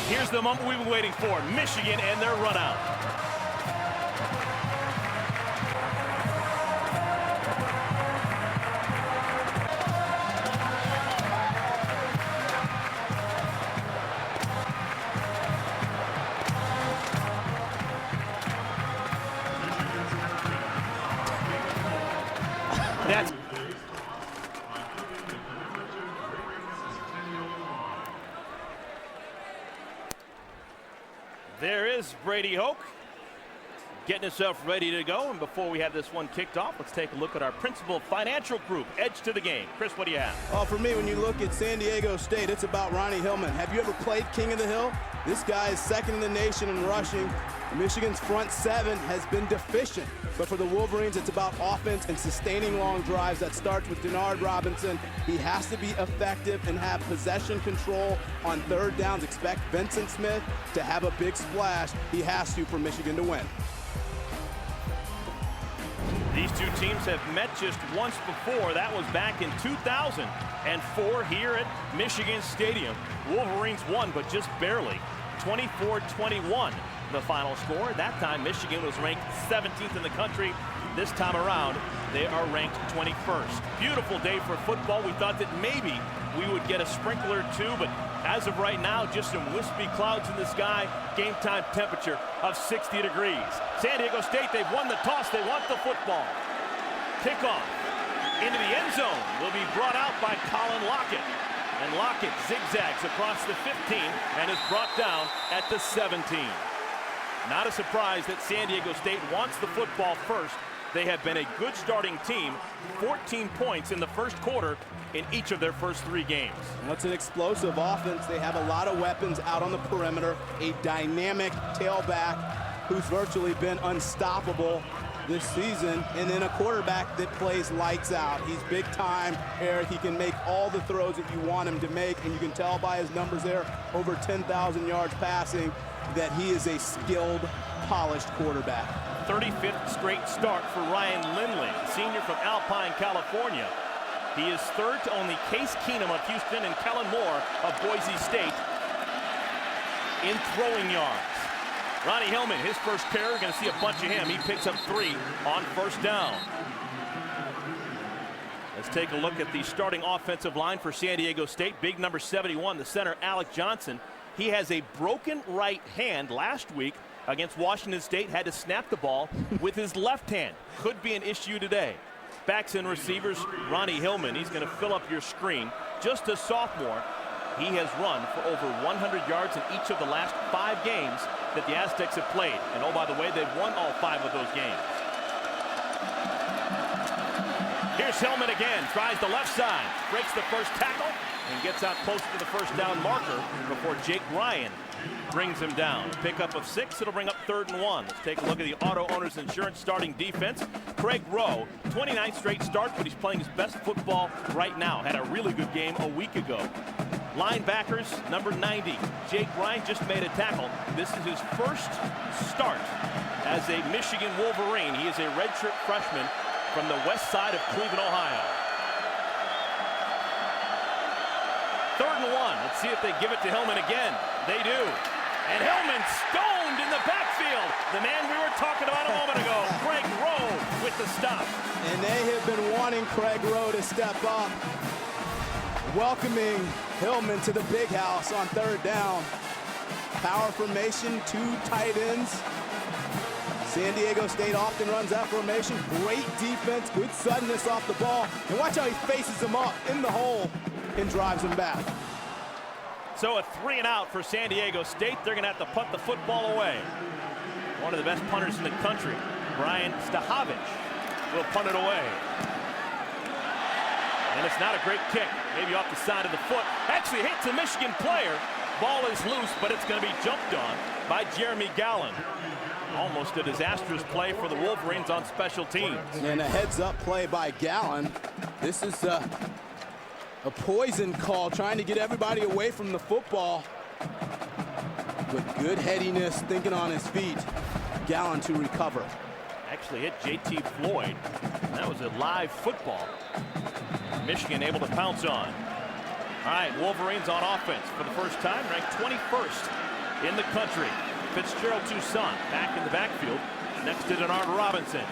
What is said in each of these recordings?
Here's the moment we've been waiting for. Michigan and their run out. That's there is Brady Hoke getting himself ready to go. And before we have this one kicked off, let's take a look at our principal financial group, Edge to the Game. Chris, what do you have? Oh, for me, when you look at San Diego State, it's about Ronnie Hillman. Have you ever played King of the Hill? This guy is second in the nation in rushing. Michigan's front seven has been deficient. But for the Wolverines, it's about offense and sustaining long drives. That starts with Denard Robinson. He has to be effective and have possession control on third downs. Expect Vincent Smith to have a big splash. He has to for Michigan to win. These two teams have met just once before. That was back in 2004 here at Michigan Stadium. Wolverines won, but just barely. 24-21 the final score. That time Michigan was ranked 17th in the country. This time around they are ranked 21st. Beautiful day for football. We thought that maybe we would get a sprinkler or two, but as of right now, just some wispy clouds in the sky. Game time temperature of 60 degrees. San Diego State, they've won the toss. They want the football. Kickoff into the end zone will be brought out by Colin Lockett. And Lockett zigzags across the 15 and is brought down at the 17. Not a surprise that San Diego State wants the football first. They have been a good starting team. 14 points in the first quarter in each of their first 3 games. What's an explosive offense? They have a lot of weapons out on the perimeter. A dynamic tailback who's virtually been unstoppable this season, and then a quarterback that plays lights out. He's big time, Eric. He can make all the throws that you want him to make, and you can tell by his numbers there, over 10,000 yards passing, that he is a skilled, polished quarterback. 35th straight start for Ryan Lindley, senior from Alpine, California. He is third to only Case Keenum of Houston and Kellen Moore of Boise State in throwing yards. Ronnie Hillman, his first carry, we're going to see a bunch of him. He picks up 3 on first down. Let's take a look at the starting offensive line for San Diego State. Big number 71, the center, Alec Johnson. He has a broken right hand. Last week against Washington State, had to snap the ball with his left hand. Could be an issue today. Backs and receivers, Ronnie Hillman. He's going to fill up your screen. Just a sophomore, he has run for over 100 yards in each of the last 5 games that the Aztecs have played. And oh, by the way, they've won all 5 of those games. Here's Hillman again, tries the left side, breaks the first tackle, and gets out close to the first down marker before Jake Ryan brings him down. Pickup of 6, it'll bring up 3rd and 1. Let's take a look at the Auto Owners Insurance starting defense. Craig Rowe, 29th straight start, but he's playing his best football right now. Had a really good game a week ago. Linebackers, number 90, Jake Ryan just made a tackle. This is his first start as a Michigan Wolverine. He is a redshirt freshman from the west side of Cleveland, Ohio. 3rd and 1. Let's see if they give it to Hillman again. They do. And Hillman stoned in the backfield. The man we were talking about a moment ago, Craig Rowe with the stop. And they have been wanting Craig Rowe to step up. Welcoming Hillman to the big house on 3rd down. Power formation, 2 tight ends. San Diego State often runs that formation. Great defense, good suddenness off the ball. And watch how he faces him up in the hole and drives him back. So a 3 and out for San Diego State. They're going to have to punt the football away. One of the best punters in the country, Brian Stahovich, will punt it away. And it's not a great kick. Maybe off the side of the foot. Actually hits a Michigan player. Ball is loose, but it's going to be jumped on by Jeremy Gallen. Almost a disastrous play for the Wolverines on special teams. And a heads-up play by Gallen. This is a poison call, trying to get everybody away from the football. With good headiness, thinking on his feet. Gallen to recover. Actually hit J.T. Floyd. That was a live football. Michigan able to pounce on. All right, Wolverines on offense for the first time, ranked 21st in the country. Fitzgerald Toussaint back in the backfield. Next to Denard Robinson.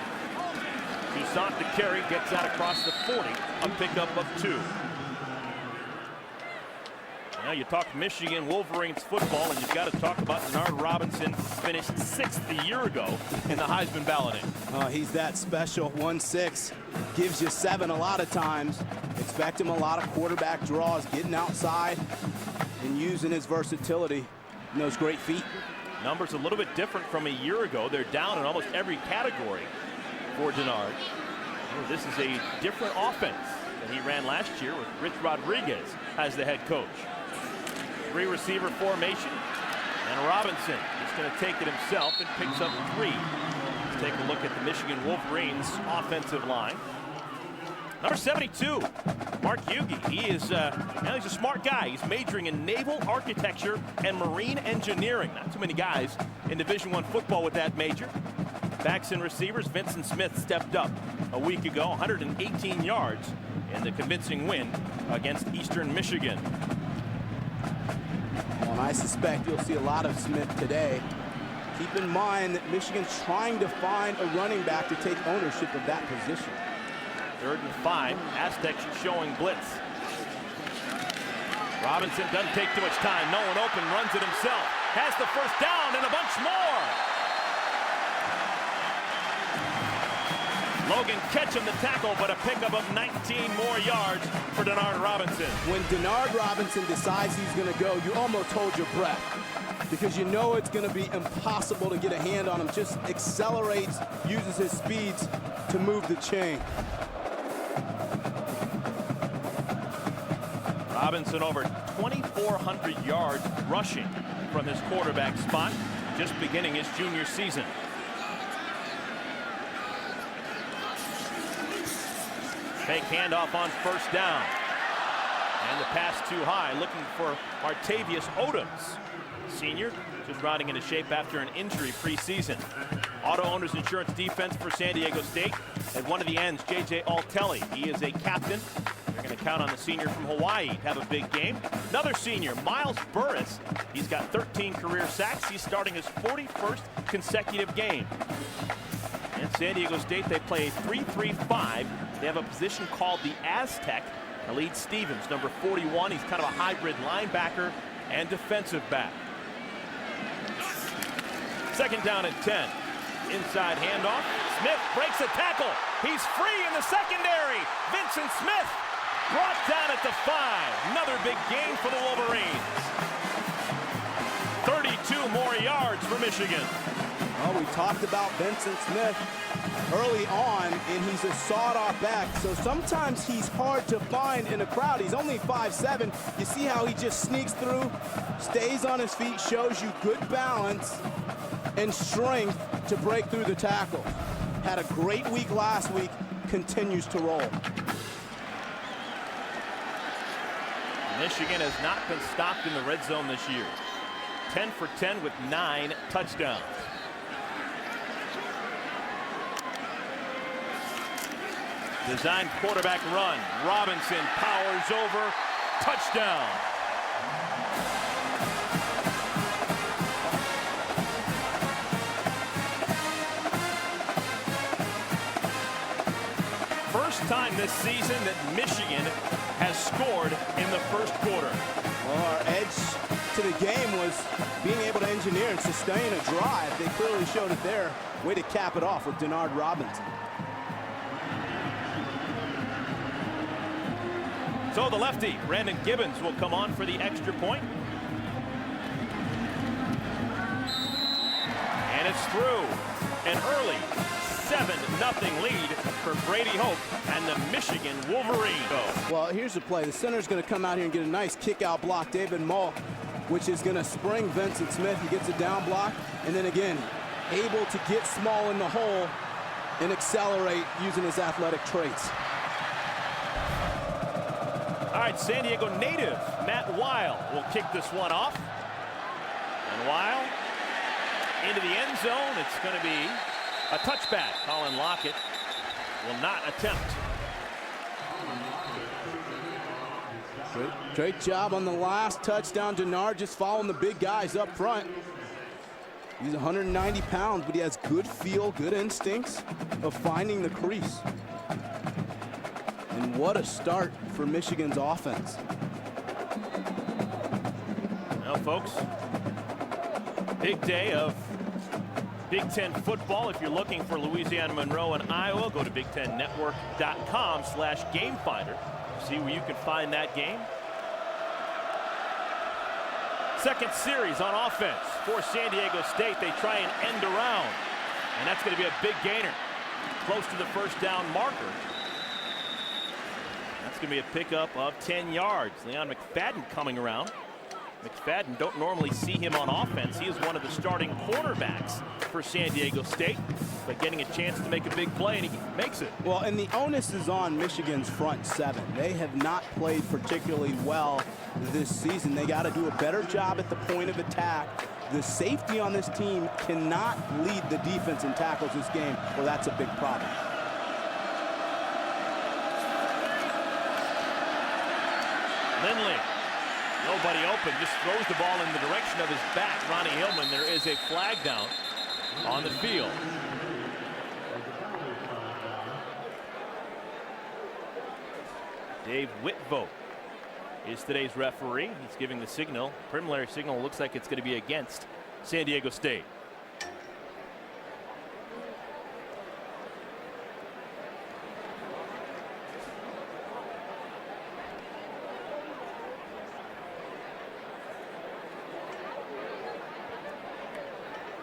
Toussaint to carry, gets out across the 40. A pickup of 2. Now you talk Michigan Wolverines football, and you've got to talk about Denard Robinson, finished 6th a year ago in the Heisman balloting. He's that special. 1-6 gives you 7 a lot of times. Expect him a lot of quarterback draws, getting outside and using his versatility and those great feet. Numbers a little bit different from a year ago. They're down in almost every category for Denard. This is a different offense than he ran last year with Rich Rodriguez as the head coach. 3-receiver formation, and Robinson is going to take it himself and picks up 3. Let's take a look at the Michigan Wolverines offensive line. Number 72, Mark Hughey. He's a smart guy. He's majoring in naval architecture and marine engineering. Not too many guys in Division I football with that major. Backs and receivers, Vincent Smith stepped up a week ago, 118 yards in the convincing win against Eastern Michigan. And I suspect you'll see a lot of Smith today. Keep in mind that Michigan's trying to find a running back to take ownership of that position. 3rd and 5, Aztecs showing blitz. Robinson doesn't take too much time. No one open, runs it himself. Has the first down and a bunch more. Logan Ketchum the tackle, but a pickup of 19 more yards for Denard Robinson. When Denard Robinson decides he's going to go, you almost hold your breath because you know it's going to be impossible to get a hand on him. Just accelerates, uses his speeds to move the chain. Robinson over 2,400 yards rushing from his quarterback spot, just beginning his junior season. Fake handoff on 1st down. And the pass too high, looking for Martavius Odoms. Senior, just riding into shape after an injury preseason. Auto Owners Insurance defense for San Diego State. At one of the ends, J.J. Altelli. He is a captain. They're going to count on the senior from Hawaii to have a big game. Another senior, Miles Burris. He's got 13 career sacks. He's starting his 41st consecutive game. And San Diego State, they play a 3-3-5. They have a position called the Aztec. Khalid Stevens, number 41. He's kind of a hybrid linebacker and defensive back. 2nd down and 10. Inside handoff. Smith breaks a tackle. He's free in the secondary. Vincent Smith brought down at the 5. Another big gain for the Wolverines. 32 more yards for Michigan. Well, we talked about Vincent Smith early on, and he's a sawed-off back, so sometimes he's hard to find in a crowd. He's only 5'7". You see how he just sneaks through, stays on his feet, shows you good balance and strength to break through the tackle. Had a great week last week, continues to roll. Michigan has not been stopped in the red zone this year. 10 for 10 with 9 touchdowns. Design quarterback run. Robinson powers over. Touchdown. First time this season that Michigan has scored in the 1st quarter. Well, our edge to the game was being able to engineer and sustain a drive. They clearly showed it there. Way to cap it off with Denard Robinson. So the lefty, Brandon Gibbons, will come on for the extra point. And it's through. An early 7-0 lead for Brady Hope and the Michigan Wolverines. Well, here's the play. The center's going to come out here and get a nice kick-out block. David Mull, which is going to spring Vincent Smith. He gets a down block. And then again, able to get small in the hole and accelerate using his athletic traits. All right, San Diego native Matt Weil will kick this one off. And Weil into the end zone. It's going to be a touchback. Colin Lockett will not attempt. Great job on the last touchdown. Denard just following the big guys up front. He's 190 pounds, but he has good feel, good instincts of finding the crease. And what a start for Michigan's offense. Now, folks, big day of Big Ten football. If you're looking for Louisiana Monroe and Iowa, go to BigTenNetwork.com/GameFinder. See where you can find that game. Second series on offense for San Diego State. They try and end around, and that's going to be a big gainer. Close to the first down marker. That's going to be a pickup of 10 yards. Leon McFadden coming around. McFadden, don't normally see him on offense. He is one of the starting cornerbacks for San Diego State, but getting a chance to make a big play, and he makes it. Well, and the onus is on Michigan's front seven. They have not played particularly well this season. They got to do a better job at the point of attack. The safety on this team cannot lead the defense in tackles this game, or that's a big problem. Lindley, nobody open, just throws the ball in the direction of his back. Ronnie Hillman, there is a flag down on the field. Dave Whitvote is today's referee. He's giving the signal. Preliminary signal looks like it's going to be against San Diego State.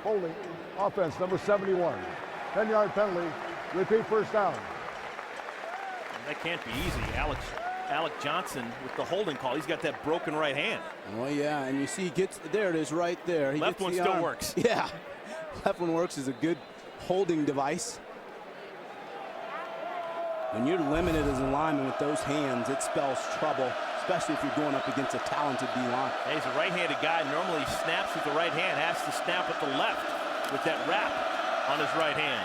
Holding, offense number 71. 10-yard penalty, repeat first down. That can't be easy. Alec Johnson with the holding call. He's got that broken right hand. Oh yeah, and you see he gets, there it is right there. Left one still works. Yeah, left one works is a good holding device. When you're limited as a lineman with those hands, it spells trouble, especially if you're going up against a talented D-line. Hey, he's a right-handed guy. Normally snaps with the right hand, has to snap with the left with that wrap on his right hand.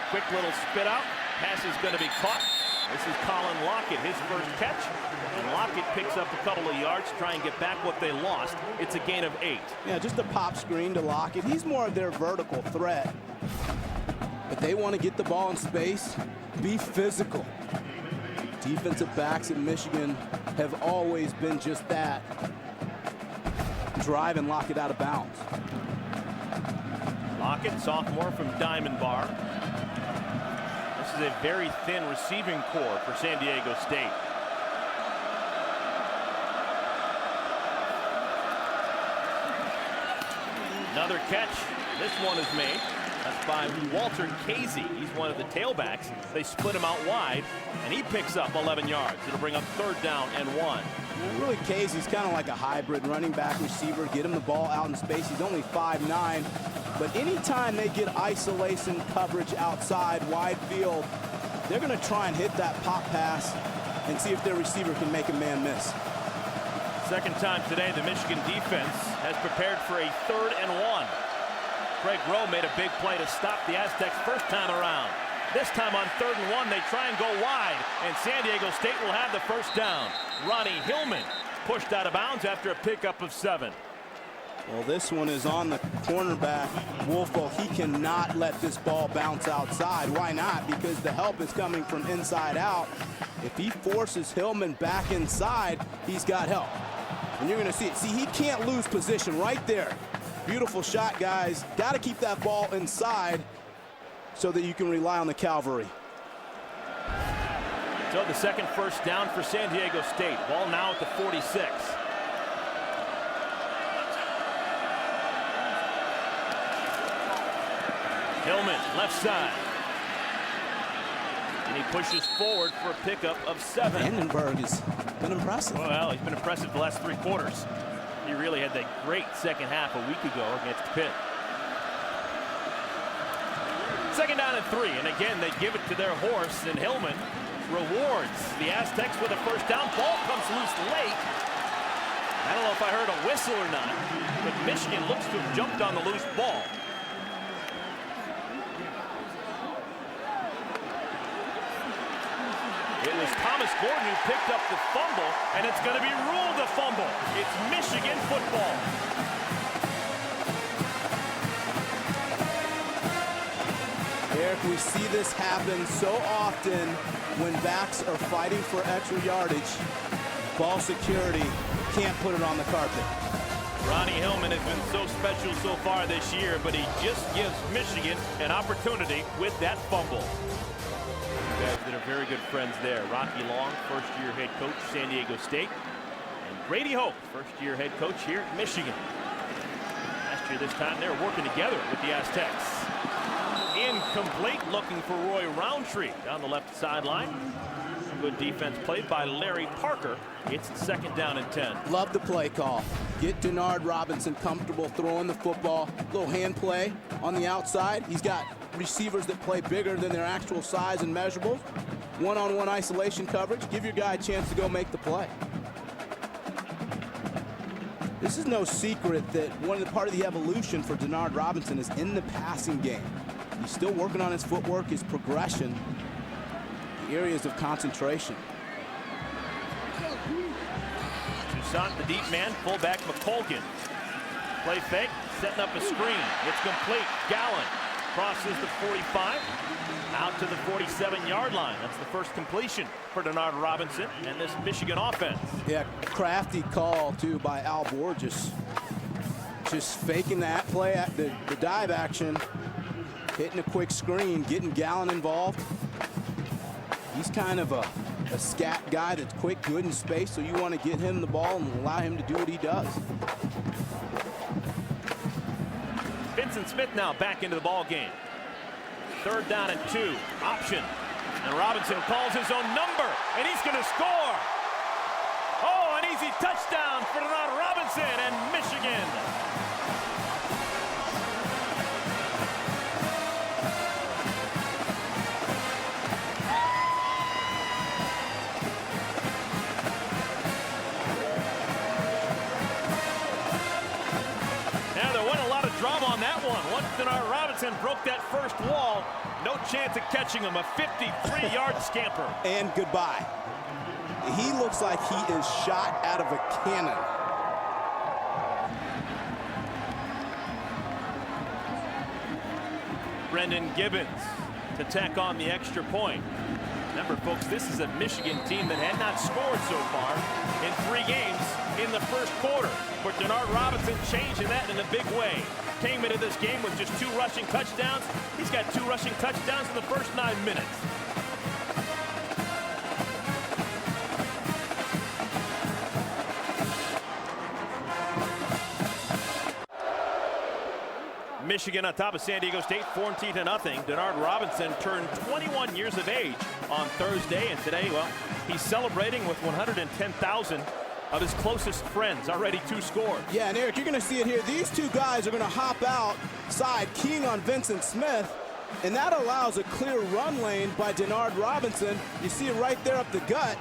Quick little spit out. Pass is going to be caught. This is Colin Lockett, his first catch. And Lockett picks up a couple of yards to try and get back what they lost. It's a gain of 8. Yeah, just a pop screen to Lockett. He's more of their vertical threat. But they want to get the ball in space, be physical. Defensive backs in Michigan have always been just that. Drive and lock it out of bounds. Lockett, sophomore from Diamond Bar. This is a very thin receiving core for San Diego State. Another catch. This one is made. That's by Walter Casey. He's one of the tailbacks. They split him out wide, and he picks up 11 yards. It'll bring up 3rd down and 1. And really, Casey's kind of like a hybrid running back receiver. Get him the ball out in space. He's only 5'9", but anytime they get isolation coverage outside, wide field, they're going to try and hit that pop pass and see if their receiver can make a man miss. Second time today, the Michigan defense has prepared for a 3rd and 1. Craig Rowe made a big play to stop the Aztecs first time around. This time on 3rd and 1, they try and go wide, and San Diego State will have the first down. Ronnie Hillman pushed out of bounds after a pickup of 7. Well, this one is on the cornerback, Wolfo. He cannot let this ball bounce outside. Why not? Because the help is coming from inside out. If he forces Hillman back inside, he's got help. And you're going to see it. See, he can't lose position right there. Beautiful shot, guys. Got to keep that ball inside so that you can rely on the cavalry. So the second first down for San Diego State. Ball now at the 46. Hillman, left side. And he pushes forward for a pickup of 7. Vandenberg has been impressive. Well, he's been impressive the last 3 quarters. He really had that great second half a week ago against Pitt. Second down and 3, and again they give it to their horse, and Hillman rewards the Aztecs with a first down. Ball comes loose late. I don't know if I heard a whistle or not, but Michigan looks to have jumped on the loose ball. It was Thomas Gordon who picked up the fumble, and it's going to be ruled a fumble. It's Michigan football. Eric, we see this happen so often when backs are fighting for extra yardage. Ball security can't put it on the carpet. Ronnie Hillman has been so special so far this year, but he just gives Michigan an opportunity with that fumble. Guys that are very good friends there. Rocky Long, first-year head coach, San Diego State. And Brady Hope, first-year head coach here at Michigan. Last year, this time, they were working together with the Aztecs. Incomplete, looking for Roy Roundtree down the left sideline. Good defense played by Larry Parker. It's second down and 10. Love the play call. Get Denard Robinson comfortable throwing the football. Little hand play on the outside. He's got receivers that play bigger than their actual size and measurables. One-on-one isolation coverage. Give your guy a chance to go make the play. This is no secret that part of the evolution for Denard Robinson is in the passing game. He's still working on his footwork, his progression, the areas of concentration. Toussaint, the deep man, fullback McColgan. Play fake, setting up a screen. It's complete. Gallen crosses the 45, out to the 47-yard line. That's the first completion for Denard Robinson and this Michigan offense. Yeah, crafty call, too, by Al Borges. Just faking that play, the dive action, hitting a quick screen, getting Gallen involved. He's kind of a scat guy that's quick, good in space, so you want to get him the ball and allow him to do what he does. Vincent Smith now back into the ball game. Third down and 2, option. And Robinson calls his own number, and he's going to score. Oh, an easy touchdown for Denard Robinson and Michigan. Drama on that one. Once Denard Robinson broke that first wall, no chance of catching him. A 53-yard scamper. And goodbye. He looks like he is shot out of a cannon. Brendan Gibbons to tack on the extra point. Remember, folks, this is a Michigan team that had not scored so far in 3 games in the first quarter. But Denard Robinson changing that in a big way. Came into this game with just 2 rushing touchdowns. He's got 2 rushing touchdowns in the first 9 minutes. Michigan on top of San Diego State, 14-0. Denard Robinson turned 21 years of age on Thursday, and today, well, he's celebrating with 110,000 of his closest friends. Already 2 scores. Yeah, and Eric, you're going to see it here. These 2 guys are going to hop outside, keying on Vincent Smith, and that allows a clear run lane by Denard Robinson. You see it right there up the gut.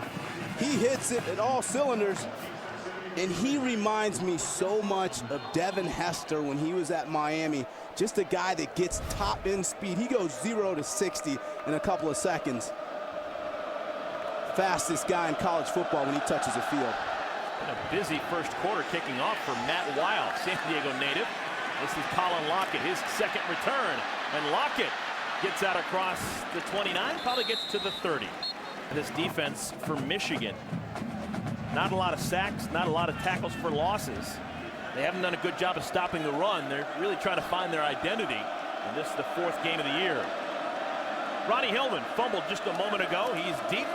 He hits it at all cylinders. And he reminds me so much of Devin Hester when he was at Miami. Just a guy that gets top end speed. He goes 0 to 60 in a couple of seconds. Fastest guy in college football when he touches the field. A busy first quarter kicking off for Matt Weil, San Diego native. This is Colin Lockett, his second return. And Lockett gets out across the 29, probably gets to the 30. This defense for Michigan. Not a lot of sacks, not a lot of tackles for losses. They haven't done a good job of stopping the run. They're really trying to find their identity. And this is the 4th game of the year. Ronnie Hillman fumbled just a moment ago. He's deep.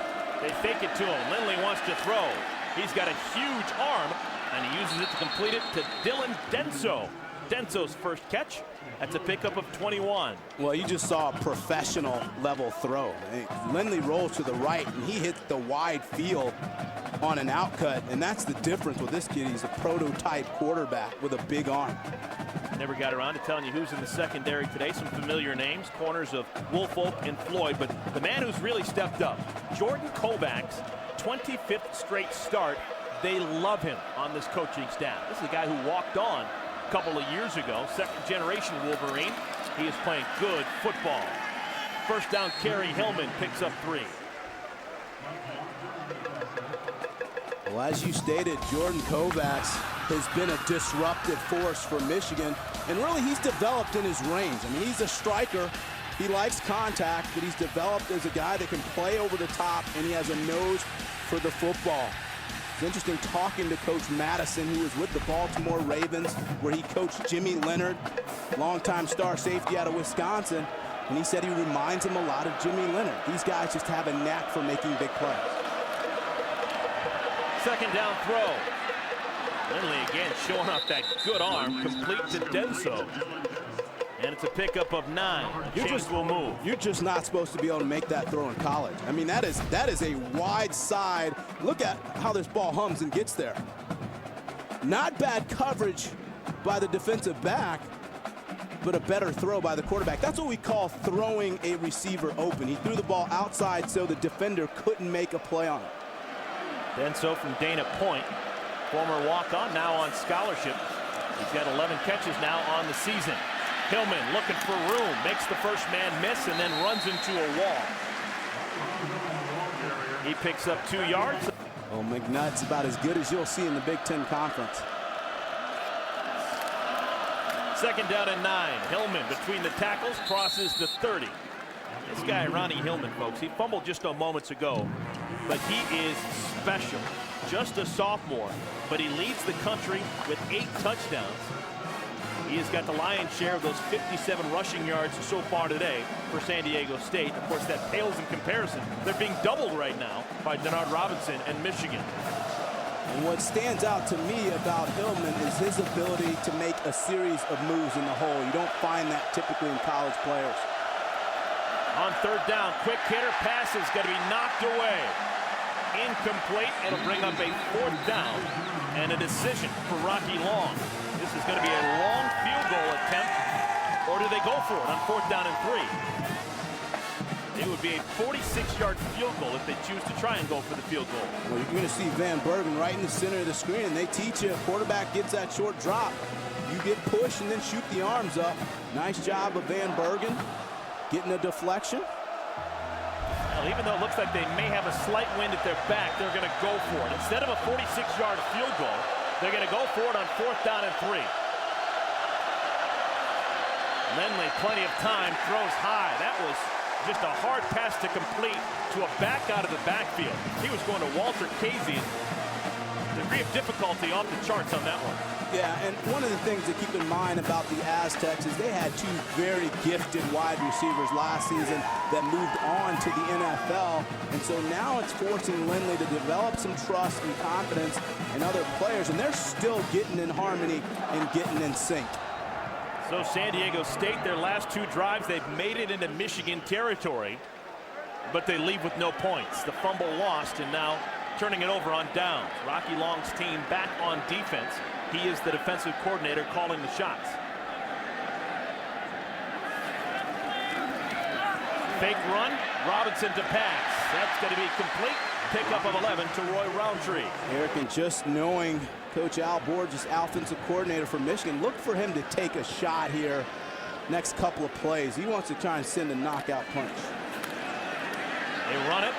They fake it to him. Lindley wants to throw. He's got a huge arm, and he uses it to complete it to Dylan Denso. Denso's first catch. That's a pickup of 21. Well, you just saw a professional level throw. Lindley rolls to the right, and he hits the wide field on an outcut, and that's the difference with this kid. He's a prototype quarterback with a big arm. Never got around to telling you who's in the secondary today. Some familiar names, corners of Woolfolk and Floyd, but the man who's really stepped up, Jordan Kovacs, 25th straight start. They love him on this coaching staff. This is a guy who walked on a couple of years ago, second-generation Wolverine. He is playing good football. First down carry, Hillman picks up 3. Well, as you stated, Jordan Kovacs has been a disruptive force for Michigan, and really he's developed in his range. I mean, he's a striker. He likes contact, but he's developed as a guy that can play over the top, and he has a nose for the football. It's interesting talking to Coach Madison, who was with the Baltimore Ravens, where he coached Jimmy Leonard, longtime star safety out of Wisconsin, and he said he reminds him a lot of Jimmy Leonard. These guys just have a knack for making big plays. Second down throw. Lindley again showing off that good arm, complete to Denso. And it's a pickup of 9. Will move. You're just not supposed to be able to make that throw in college. I mean, that is a wide side. Look at how this ball hums and gets there. Not bad coverage by the defensive back, but a better throw by the quarterback. That's what we call throwing a receiver open. He threw the ball outside so the defender couldn't make a play on it. Denso from Dana Point, former walk-on, now on scholarship. He's got 11 catches now on the season. Hillman looking for room, makes the first man miss, and then runs into a wall. He picks up 2 yards. Well, McNutt's about as good as you'll see in the Big Ten Conference. Second down and 9. Hillman between the tackles crosses the 30. This guy, Ronnie Hillman, folks, he fumbled just moments ago, but he is special. Just a sophomore, but he leads the country with 8 touchdowns. He has got the lion's share of those 57 rushing yards so far today for San Diego State. Of course, that pales in comparison. They're being doubled right now by Denard Robinson and Michigan. And what stands out to me about Hillman is his ability to make a series of moves in the hole. You don't find that typically in college players. On third down, quick hitter pass is going to be knocked away. Incomplete. It'll bring up a 4th down and a decision for Rocky Long. This is going to be a long field goal attempt, or do they go for it on 4th down and 3? It would be a 46-yard field goal if they choose to try and go for the field goal. Well, you're going to see Van Bergen right in the center of the screen, and they teach you a quarterback gets that short drop. You get pushed and then shoot the arms up. Nice job of Van Bergen getting a deflection. Well, even though it looks like they may have a slight wind at their back, they're going to go for it. Instead of a 46-yard field goal, they're going to go for it on 4th down and 3. Lindley, plenty of time, throws high. That was just a hard pass to complete to a back out of the backfield. He was going to Walter Casey. Degree of difficulty off the charts on that one. Yeah, and one of the things to keep in mind about the Aztecs is they had 2 very gifted wide receivers last season that moved on to the NFL. And so now it's forcing Lindley to develop some trust and confidence in other players, and they're still getting in harmony and getting in sync. So San Diego State, their last 2 drives, they've made it into Michigan territory, but they leave with no points. The fumble lost, and now turning it over on downs. Rocky Long's team back on defense. He is the defensive coordinator calling the shots. Fake run, Robinson to pass. That's going to be complete. Pickup of 11 to Roy Roundtree. Eric, and just knowing Coach Al Borges, offensive coordinator for Michigan, look for him to take a shot here next couple of plays. He wants to try and send a knockout punch. They run it.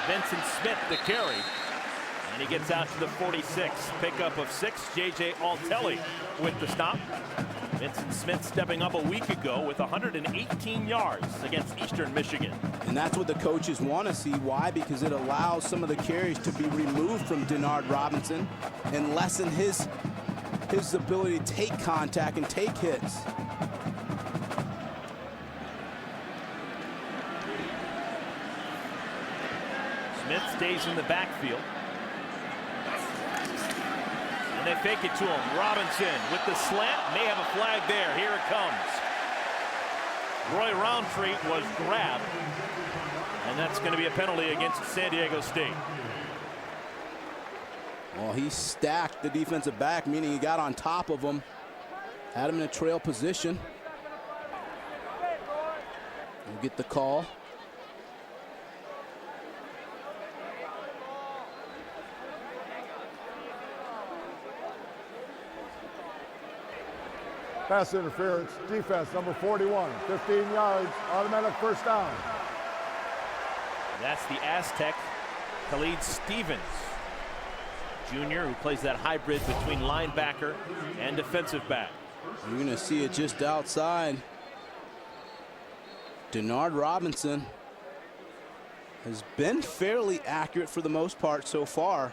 Vincent Smith the carry. And he gets out to the 46. Pickup of 6. J.J. Altelli with the stop. Vincent Smith stepping up a week ago with 118 yards against Eastern Michigan. And that's what the coaches want to see. Why? Because it allows some of the carries to be removed from Denard Robinson and lessen his ability to take contact and take hits. Smith stays in the backfield. And they fake it to him. Robinson with the slant, may have a flag there. Here it comes. Roy Roundtree was grabbed, and that's going to be a penalty against San Diego State. Well, he stacked the defensive back, meaning he got on top of him, had him in a trail position. We'll get the call. Pass interference, defense number 41, 15 yards, automatic first down. That's the Aztec, Khalid Stevens, junior, who plays that hybrid between linebacker and defensive back. You're going to see it just outside. Denard Robinson has been fairly accurate for the most part so far.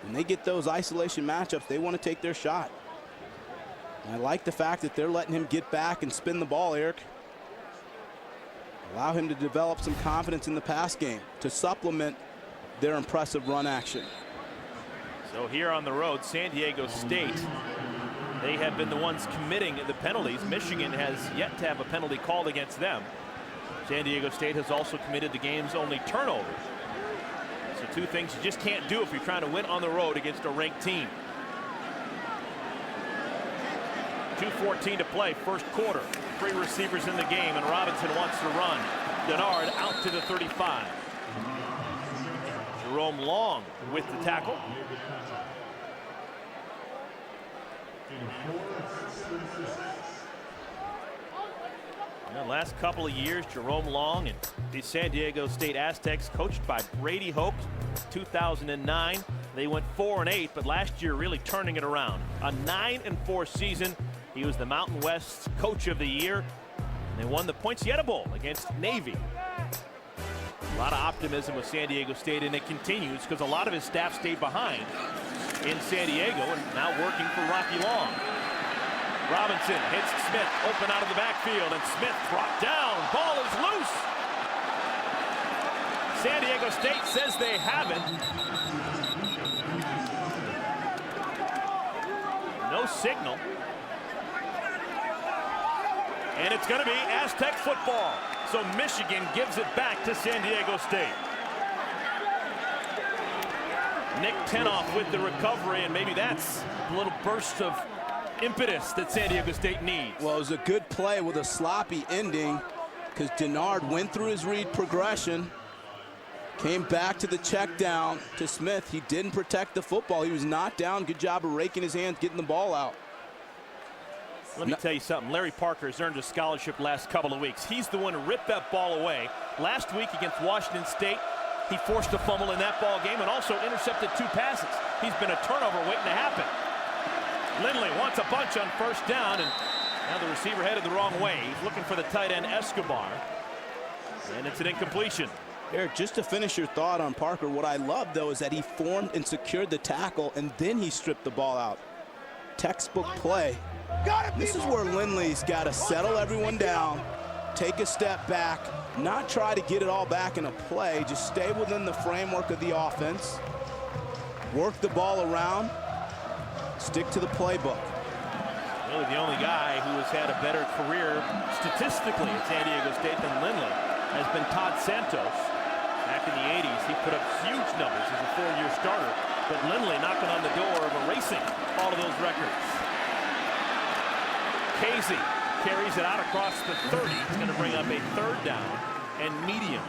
When they get those isolation matchups, they want to take their shot. And I like the fact that they're letting him get back and spin the ball, Eric. Allow him to develop some confidence in the pass game to supplement their impressive run action. So here on the road, San Diego State, they have been the ones committing the penalties. Michigan has yet to have a penalty called against them. San Diego State has also committed the game's only turnover. So two things you just can't do if you're trying to win on the road against a ranked team. 2:14 to play, first quarter. 3 receivers in the game, and Robinson wants to run. Denard out to the 35. Jerome Long with the tackle. The last couple of years, Jerome Long and the San Diego State Aztecs, coached by Brady Hoke, 2009. They went 4-8, but last year really turning it around. A 9-4 season. He was the Mountain West Coach of the Year, and they won the Poinsettia Bowl against Navy. A lot of optimism with San Diego State, and it continues because a lot of his staff stayed behind in San Diego and now working for Rocky Long. Robinson hits Smith open out of the backfield, and Smith brought down. Ball is loose. San Diego State says they have it. No signal. And it's going to be Aztec football. So Michigan gives it back to San Diego State. Nick Tenoff with the recovery, and maybe that's a little burst of impetus that San Diego State needs. Well, it was a good play with a sloppy ending because Denard went through his read progression, came back to the check down to Smith. He didn't protect the football. He was knocked down. Good job of raking his hands, getting the ball out. Let me tell you something. Larry Parker has earned a scholarship last couple of weeks. He's the one who ripped that ball away. Last week against Washington State, he forced a fumble in that ball game and also intercepted 2 passes. He's been a turnover waiting to happen. Lindley wants a bunch on first down, and now the receiver headed the wrong way. He's looking for the tight end Escobar, and it's an incompletion. Eric, just to finish your thought on Parker, what I love, though, is that he formed and secured the tackle, and then he stripped the ball out. Textbook play. This is where Lindley's got to settle everyone down, take a step back, not try to get it all back in a play, just stay within the framework of the offense, work the ball around, stick to the playbook. Really the only guy who has had a better career statistically at San Diego State than Lindley has been Todd Santos. Back in the 80s, he put up huge numbers as a 4-year starter, but Lindley knocking on the door of erasing all of those records. Casey carries it out across the 30. He's going to bring up a 3rd down and medium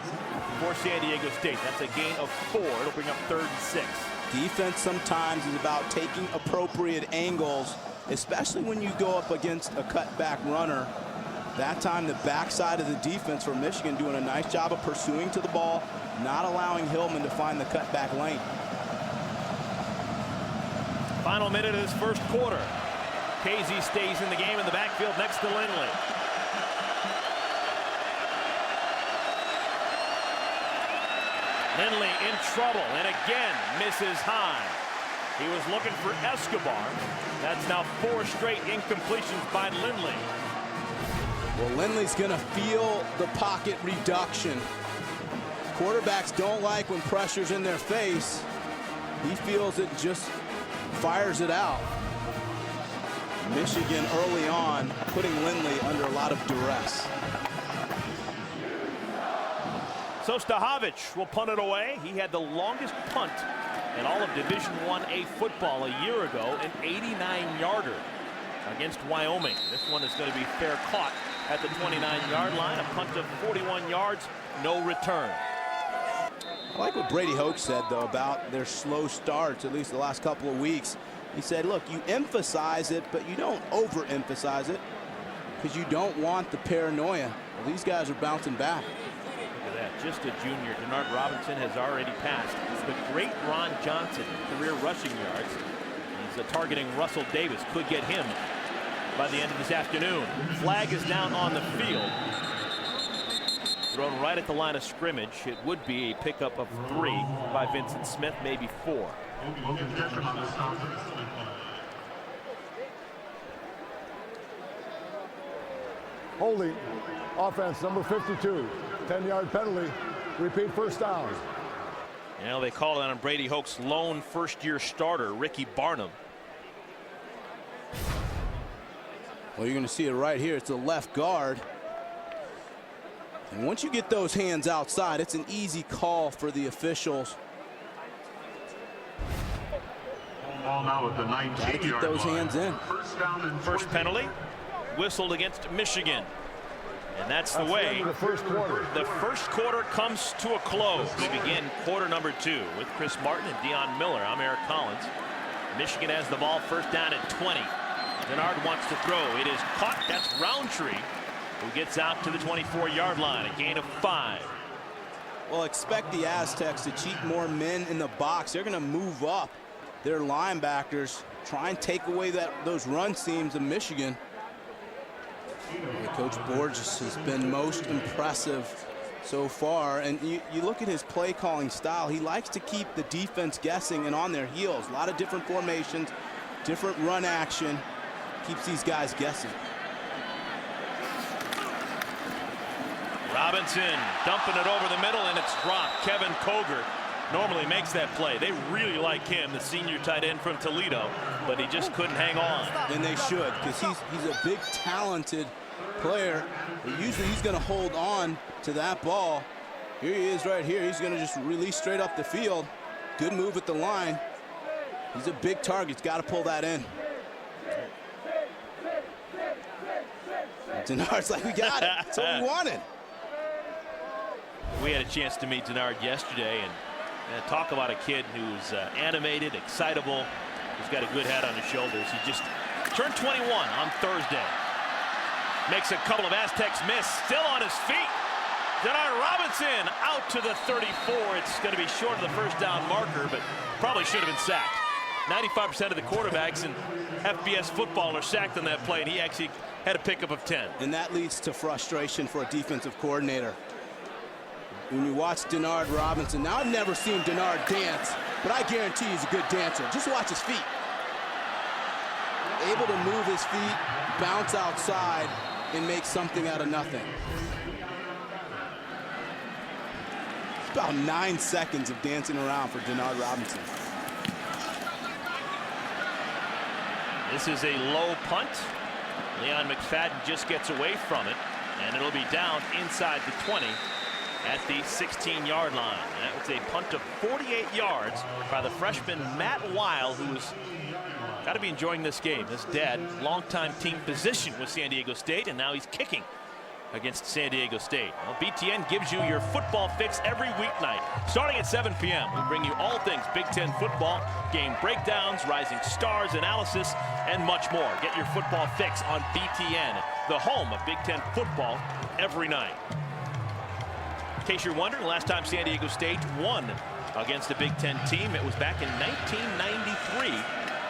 for San Diego State. That's a gain of 4. It'll bring up 3rd and 6. Defense sometimes is about taking appropriate angles, especially when you go up against a cutback runner. That time, the backside of the defense for Michigan doing a nice job of pursuing to the ball, not allowing Hillman to find the cutback lane. Final minute of this first quarter. Casey stays in the game in the backfield next to Lindley. Lindley in trouble, and again misses high. He was looking for Escobar. That's now 4 straight incompletions by Lindley. Well, Lindley's going to feel the pocket reduction. Quarterbacks don't like when pressure's in their face. He feels it just fires it out. Michigan early on putting Lindley under a lot of duress. So Stahovich will punt it away. He had the longest punt in all of Division I-A football a year ago, an 89-yarder against Wyoming. This one is going to be fair caught at the 29-yard line. A punt of 41 yards, no return. I like what Brady Hoke said, though, about their slow starts, at least the last couple of weeks. He said, look, you emphasize it, but you don't overemphasize it because you don't want the paranoia. Well, these guys are bouncing back. Look at that. Just a junior. Denard Robinson has already passed the great Ron Johnson career rushing yards. He's targeting Russell Davis. Could get him by the end of this afternoon. Flag is down on the field. Thrown right at the line of scrimmage. It would be a pickup of 3 by Vincent Smith, maybe 4. Holding, offense number 52, 10-yard penalty, repeat first down. You know, they called on Brady Hoke's lone first-year starter, Ricky Barnum. Well, you're going to see it right here. It's the left guard. And once you get those hands outside, it's an easy call for the officials. Ball now at the 19-yard Got to keep those hands in. First penalty whistled against Michigan. And that's the way the first quarter. The first quarter comes to a close. We begin quarter number 2 with Chris Martin and Dion Miller. I'm Eric Collins. Michigan has the ball first down at 20. Denard wants to throw. It is caught. That's Roundtree, who gets out to the 24-yard line. A gain of 5. Well, expect the Aztecs to cheat more men in the box. They're going to move up their linebackers, try and take away those run seams of Michigan. Coach Borges has been most impressive so far, and you look at his play calling style. He likes to keep the defense guessing and on their heels. A lot of different formations, different run action, keeps these guys guessing. Robinson dumping it over the middle, and it's dropped. Kevin Koger normally makes that play. They really like him, the senior tight end from Toledo, but he just couldn't hang on. And they should, because he's a big, talented player. But usually he's going to hold on to that ball. Here he is right here. He's going to just release straight up the field. Good move at the line. He's a big target. He's got to pull that in. Denard's like, we got it. That's what we wanted. We had a chance to meet Denard yesterday, and talk about a kid who's animated, excitable, who's got a good head on his shoulders. He just turned 21 on Thursday. Makes a couple of Aztecs miss, still on his feet. Denard Robinson out to the 34. It's going to be short of the first down marker, but probably should have been sacked. 95% of the quarterbacks in FBS football are sacked on that play, and he actually had a pickup of 10. And that leads to frustration for a defensive coordinator. When you watch Denard Robinson, now I've never seen Denard dance, but I guarantee he's a good dancer. Just watch his feet. Able to move his feet, bounce outside, and make something out of nothing. It's about 9 seconds of dancing around for Denard Robinson. This is a low punt. Leon McFadden just gets away from it, and it'll be down inside the 20. At the 16-yard line. That was a punt of 48 yards by the freshman Matt Weil, who's got to be enjoying this game. His dad, longtime team physician with San Diego State, and now he's kicking against San Diego State. Well, BTN gives you your football fix every weeknight. Starting at 7 p.m., we bring you all things Big Ten football, game breakdowns, rising stars analysis, and much more. Get your football fix on BTN, the home of Big Ten football every night. In case you're wondering, the last time San Diego State won against a Big Ten team, it was back in 1993.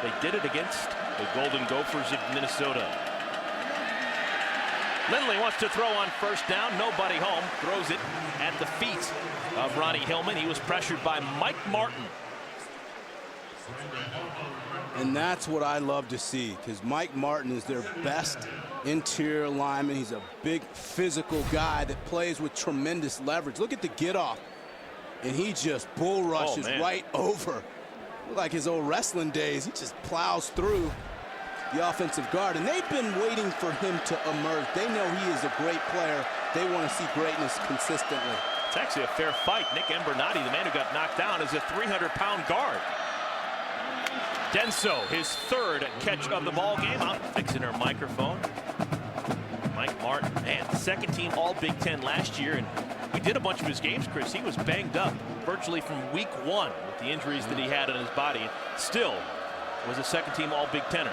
They did it against the Golden Gophers of Minnesota. Lindley wants to throw on first down. Nobody home. Throws it at the feet of Ronnie Hillman. He was pressured by Mike Martin. And that's what I love to see, because Mike Martin is their best interior lineman. He's a big physical guy that plays with tremendous leverage. Look at the get off, and he just bull rushes right over Like his old wrestling days, he just plows through the offensive guard, and they've been waiting for him to emerge. They know he is a great player. They want to see greatness consistently. It's actually a fair fight. Nick Embernati, the man who got knocked down, is a 300-pound guard. Denso, his third catch of the ball game. I'm fixing her microphone. Mike Martin, man, second team All Big Ten last year, and we did a bunch of his games, Chris. He was banged up virtually from week 1 with the injuries that he had on his body. Still was a second team All Big Tenner.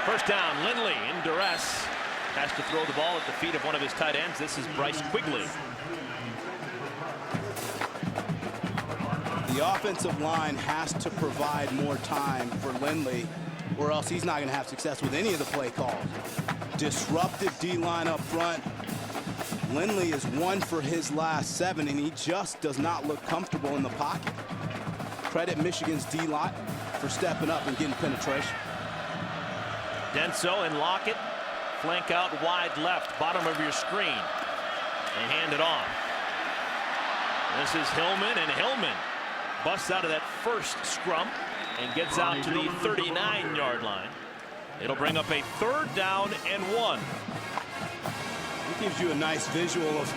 First down, Lindley in duress. Has to throw the ball at the feet of one of his tight ends. This is Bryce Quigley. The offensive line has to provide more time for Lindley, or else he's not going to have success with any of the play calls. Disruptive D-line up front. Lindley is 1 for his last 7, and he just does not look comfortable in the pocket. Credit Michigan's D-line for stepping up and getting penetration. Denso and Lockett. Flank out wide left, bottom of your screen. They hand it off. This is Hillman, and Hillman busts out of that first scrum and gets out to the 39-yard line. It'll bring up a 3rd down and 1. It gives you a nice visual of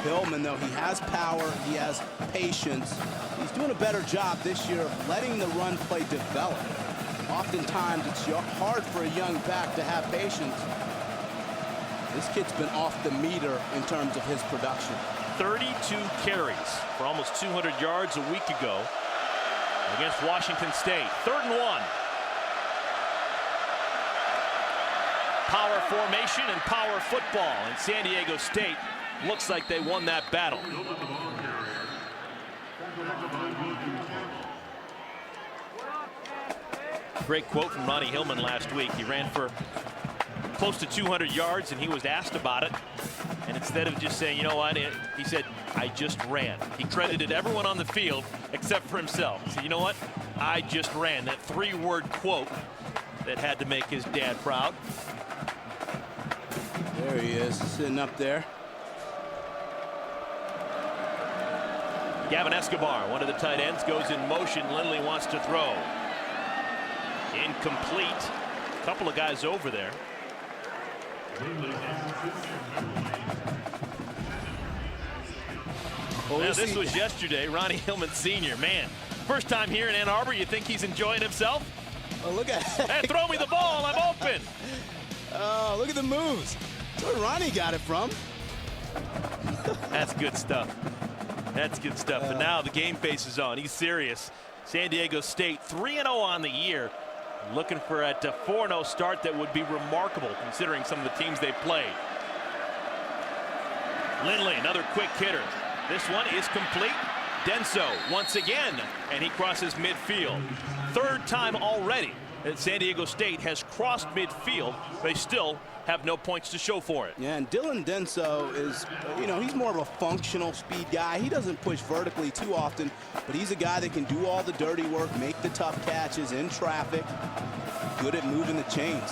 Hillman, though. He has power, he has patience. He's doing a better job this year of letting the run play develop. Oftentimes, it's hard for a young back to have patience. This kid's been off the meter in terms of his production. 32 carries for almost 200 yards a week ago against Washington State. 3rd and 1. Power formation and power football, and San Diego State looks like they won that battle. Great quote from Ronnie Hillman last week. He ran for close to 200 yards, and he was asked about it. And instead of just saying, you know what, he said, I just ran. He credited everyone on the field except for himself. He said, you know what, I just ran. That 3-word quote that had to make his dad proud. There he is, sitting up there. Gavin Escobar, one of the tight ends, goes in motion. Lindley wants to throw. Incomplete. A couple of guys over there. Now, this was yesterday. Ronnie Hillman Sr. Man, first time here in Ann Arbor. You think he's enjoying himself? Oh, look at Hey, throw me the ball. I'm open. Oh, look at the moves. That's where Ronnie got it from. That's good stuff. That's good stuff. But now the game face is on. He's serious. San Diego State 3-0 on the year. Looking for a 4-0 start that would be remarkable considering some of the teams they played. Lindley, another quick hitter. This one is complete. Denso once again, and he crosses midfield. 3rd time already that San Diego State has crossed midfield. They still have no points to show for it. Yeah, and Dylan Denso is, you know, he's more of a functional speed guy. He doesn't push vertically too often, but he's a guy that can do all the dirty work, make the tough catches in traffic, good at moving the chains.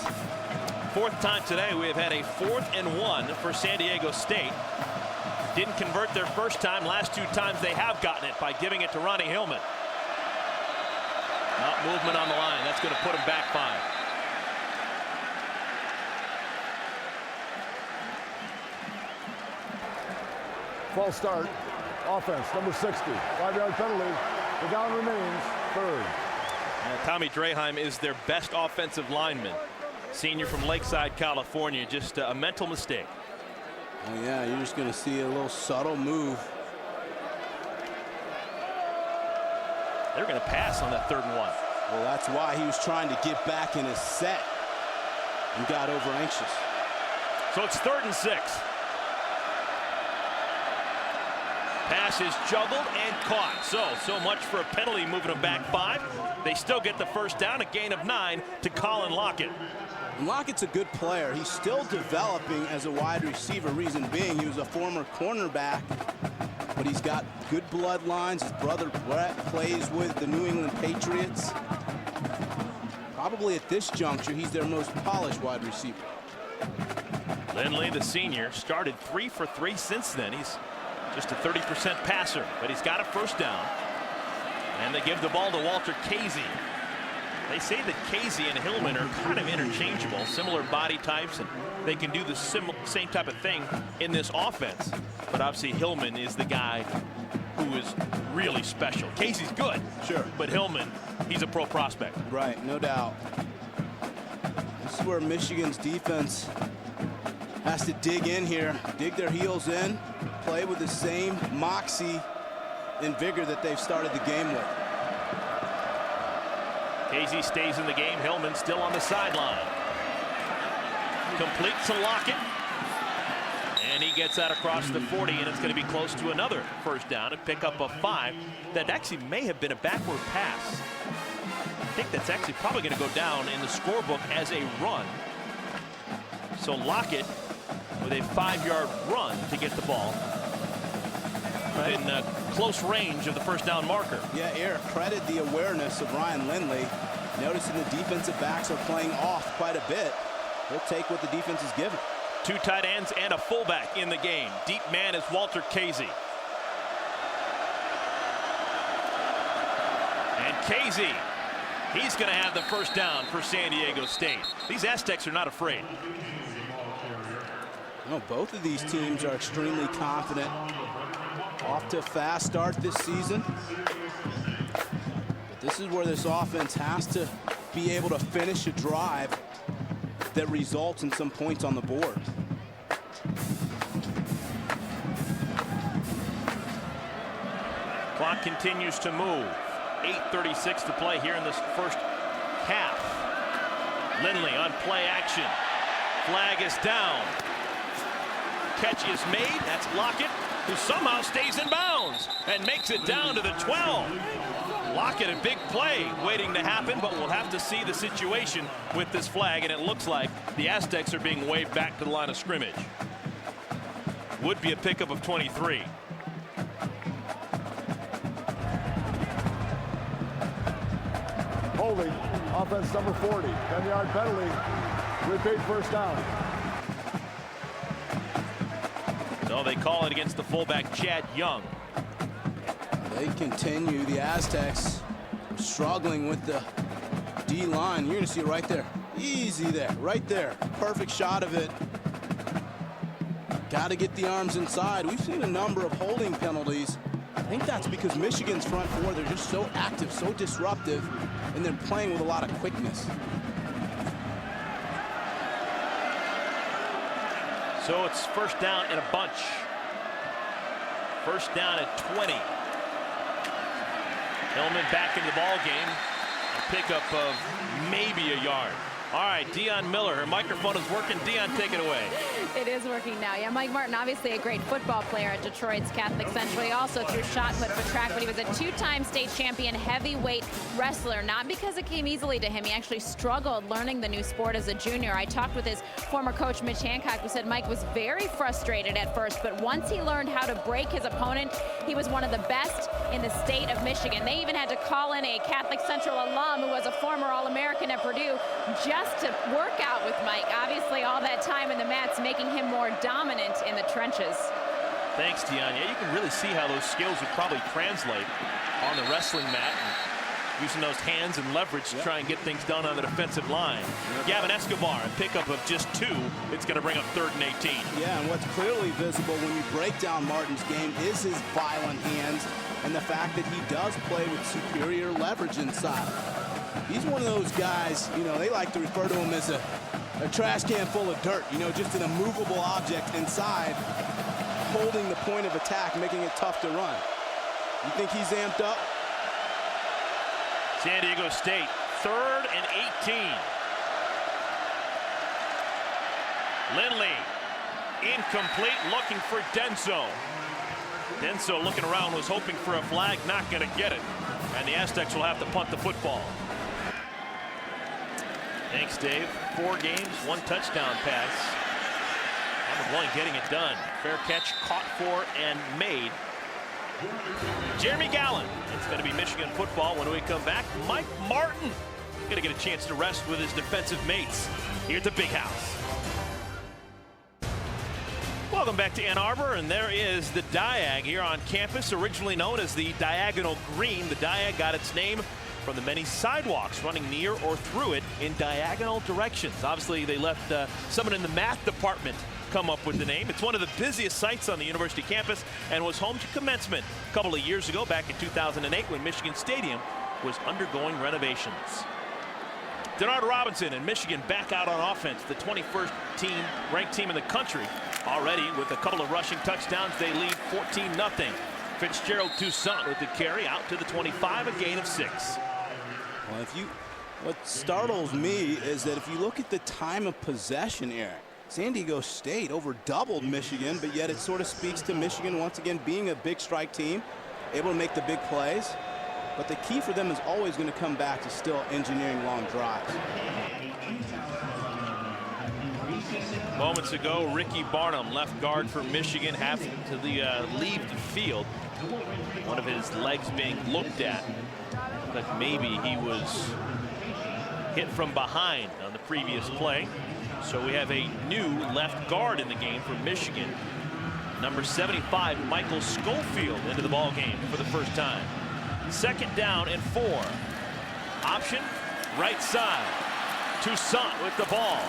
4th time today we have had a 4th and 1 for San Diego State. Didn't convert their first time. Last 2 times they have gotten it by giving it to Ronnie Hillman. Movement on the line. That's going to put him back 5. False start. Offense, number 60. 5-yard penalty. The down remains 3rd. Tommy Draheim is their best offensive lineman. Senior from Lakeside, California. Just a mental mistake. Oh, yeah, you're just going to see a little subtle move. They're going to pass on that 3rd and 1. Well, that's why he was trying to get back in his set and got over anxious. So it's 3rd and 6. Pass is juggled and caught. So much for a penalty, moving them back 5. They still get the first down, a gain of 9 to Colin Lockett. And Lockett's a good player. He's still developing as a wide receiver. Reason being, he was a former cornerback, but he's got good bloodlines. His brother Brett plays with the New England Patriots. Probably at this juncture, he's their most polished wide receiver. Lindley, the senior, started 3 for 3 since then. He's just a 30% passer, but he's got a first down. And they give the ball to Walter Casey. They say that Casey and Hillman are kind of interchangeable, similar body types, and they can do the same type of thing in this offense. But obviously Hillman is the guy who is really special. Casey's good, sure, but Hillman, he's a pro prospect. Right, no doubt. This is where Michigan's defense has to dig in here, dig their heels in, play with the same moxie and vigor that they've started the game with. Casey stays in the game. Hillman still on the sideline. Complete to Lockett. And he gets that across the 40, and it's going to be close to another first down and pick up a 5. That actually may have been a backward pass. I think that's actually probably going to go down in the scorebook as a run. So Lockett with a 5-yard run to get the ball in close range of the first down marker. Yeah, Eric, credit the awareness of Ryan Lindley. Noticing the defensive backs are playing off quite a bit. He'll take what the defense is given. 2 tight ends and a fullback in the game. Deep man is Walter Casey. And Casey, he's going to have the first down for San Diego State. These Aztecs are not afraid. No, both of these teams are extremely confident. Off to a fast start this season. But this is where this offense has to be able to finish a drive that results in some points on the board. Clock continues to move. 8:36 to play here in this first half. Lindley on play action. Flag is down. Catch is made. That's Lockett, who somehow stays in bounds and makes it down to the 12. Lockett, a big play waiting to happen, but we'll have to see the situation with this flag, and it looks like the Aztecs are being waved back to the line of scrimmage. Would be a pickup of 23. Holding, offense number 40, 10-yard penalty, repeat first down. So they call it against the fullback, Chad Young. They continue, the Aztecs struggling with the D-line. You're going to see it right there. Easy there, right there. Perfect shot of it. Got to get the arms inside. We've seen a number of holding penalties. I think that's because Michigan's front 4, they're just so active, so disruptive, and they're playing with a lot of quickness. So it's first down and a bunch. First down at 20. Hillman back in the ball game. A pickup of maybe a yard. All right, Dion Miller, her microphone is working. Dion, take it away. It is working now. Yeah, Mike Martin, obviously a great football player at Detroit's Catholic Central. He also threw shot put for track, but he was a 2-time state champion heavyweight wrestler. Not because it came easily to him. He actually struggled learning the new sport as a junior. I talked with his former coach, Mitch Hancock, who said Mike was very frustrated at first, but once he learned how to break his opponent, he was one of the best in the state of Michigan. They even had to call in a Catholic Central alum who was a former All-American at Purdue just to work out with Mike. Obviously, all that time in the mats making him more dominant in the trenches. Thanks, Dion. Yeah, you can really see how those skills would probably translate on the wrestling mat. And using those hands and leverage to try and get things done on the defensive line. Gavin Escobar, a pickup of just 2. It's going to bring up 3rd and 18. Yeah, and what's clearly visible when you break down Martin's game is his violent hands and the fact that he does play with superior leverage inside. He's one of those guys, you know, they like to refer to him as a trash can full of dirt, you know, just an immovable object inside, holding the point of attack, making it tough to run. You think he's amped up? San Diego State, 3rd and 18. Lindley, incomplete, looking for Denso. Denso looking around, was hoping for a flag, not going to get it. And the Aztecs will have to punt the football. Thanks, Dave. 4 games, 1 touchdown pass. Number 1 getting it done. Fair catch, caught for and made. Jeremy Gallen. It's going to be Michigan football when we come back. Mike Martin going to get a chance to rest with his defensive mates here at the Big House. Welcome back to Ann Arbor, and there is the Diag here on campus, originally known as the Diagonal Green. The Diag got its name from the many sidewalks running near or through it in diagonal directions. Obviously, they left someone in the math department come up with the name. It's one of the busiest sites on the university campus and was home to commencement a couple of years ago, back in 2008, when Michigan Stadium was undergoing renovations. Denard Robinson and Michigan back out on offense, the 21st ranked team in the country. Already with a couple of rushing touchdowns, they lead 14-0. Fitzgerald Toussaint with the carry out to the 25, a gain of 6. Well, what startles me is that if you look at the time of possession here, San Diego State over doubled Michigan, but yet it sort of speaks to Michigan once again being a big strike team, able to make the big plays. But the key for them is always going to come back to still engineering long drives. Moments ago, Ricky Barnum, left guard for Michigan, having to leave the field. One of his legs being looked at. But maybe he was hit from behind on the previous play. So we have a new left guard in the game for Michigan. Number 75, Michael Schofield, into the ball game for the first time. 2nd down and 4. Option, right side. Toussaint with the ball.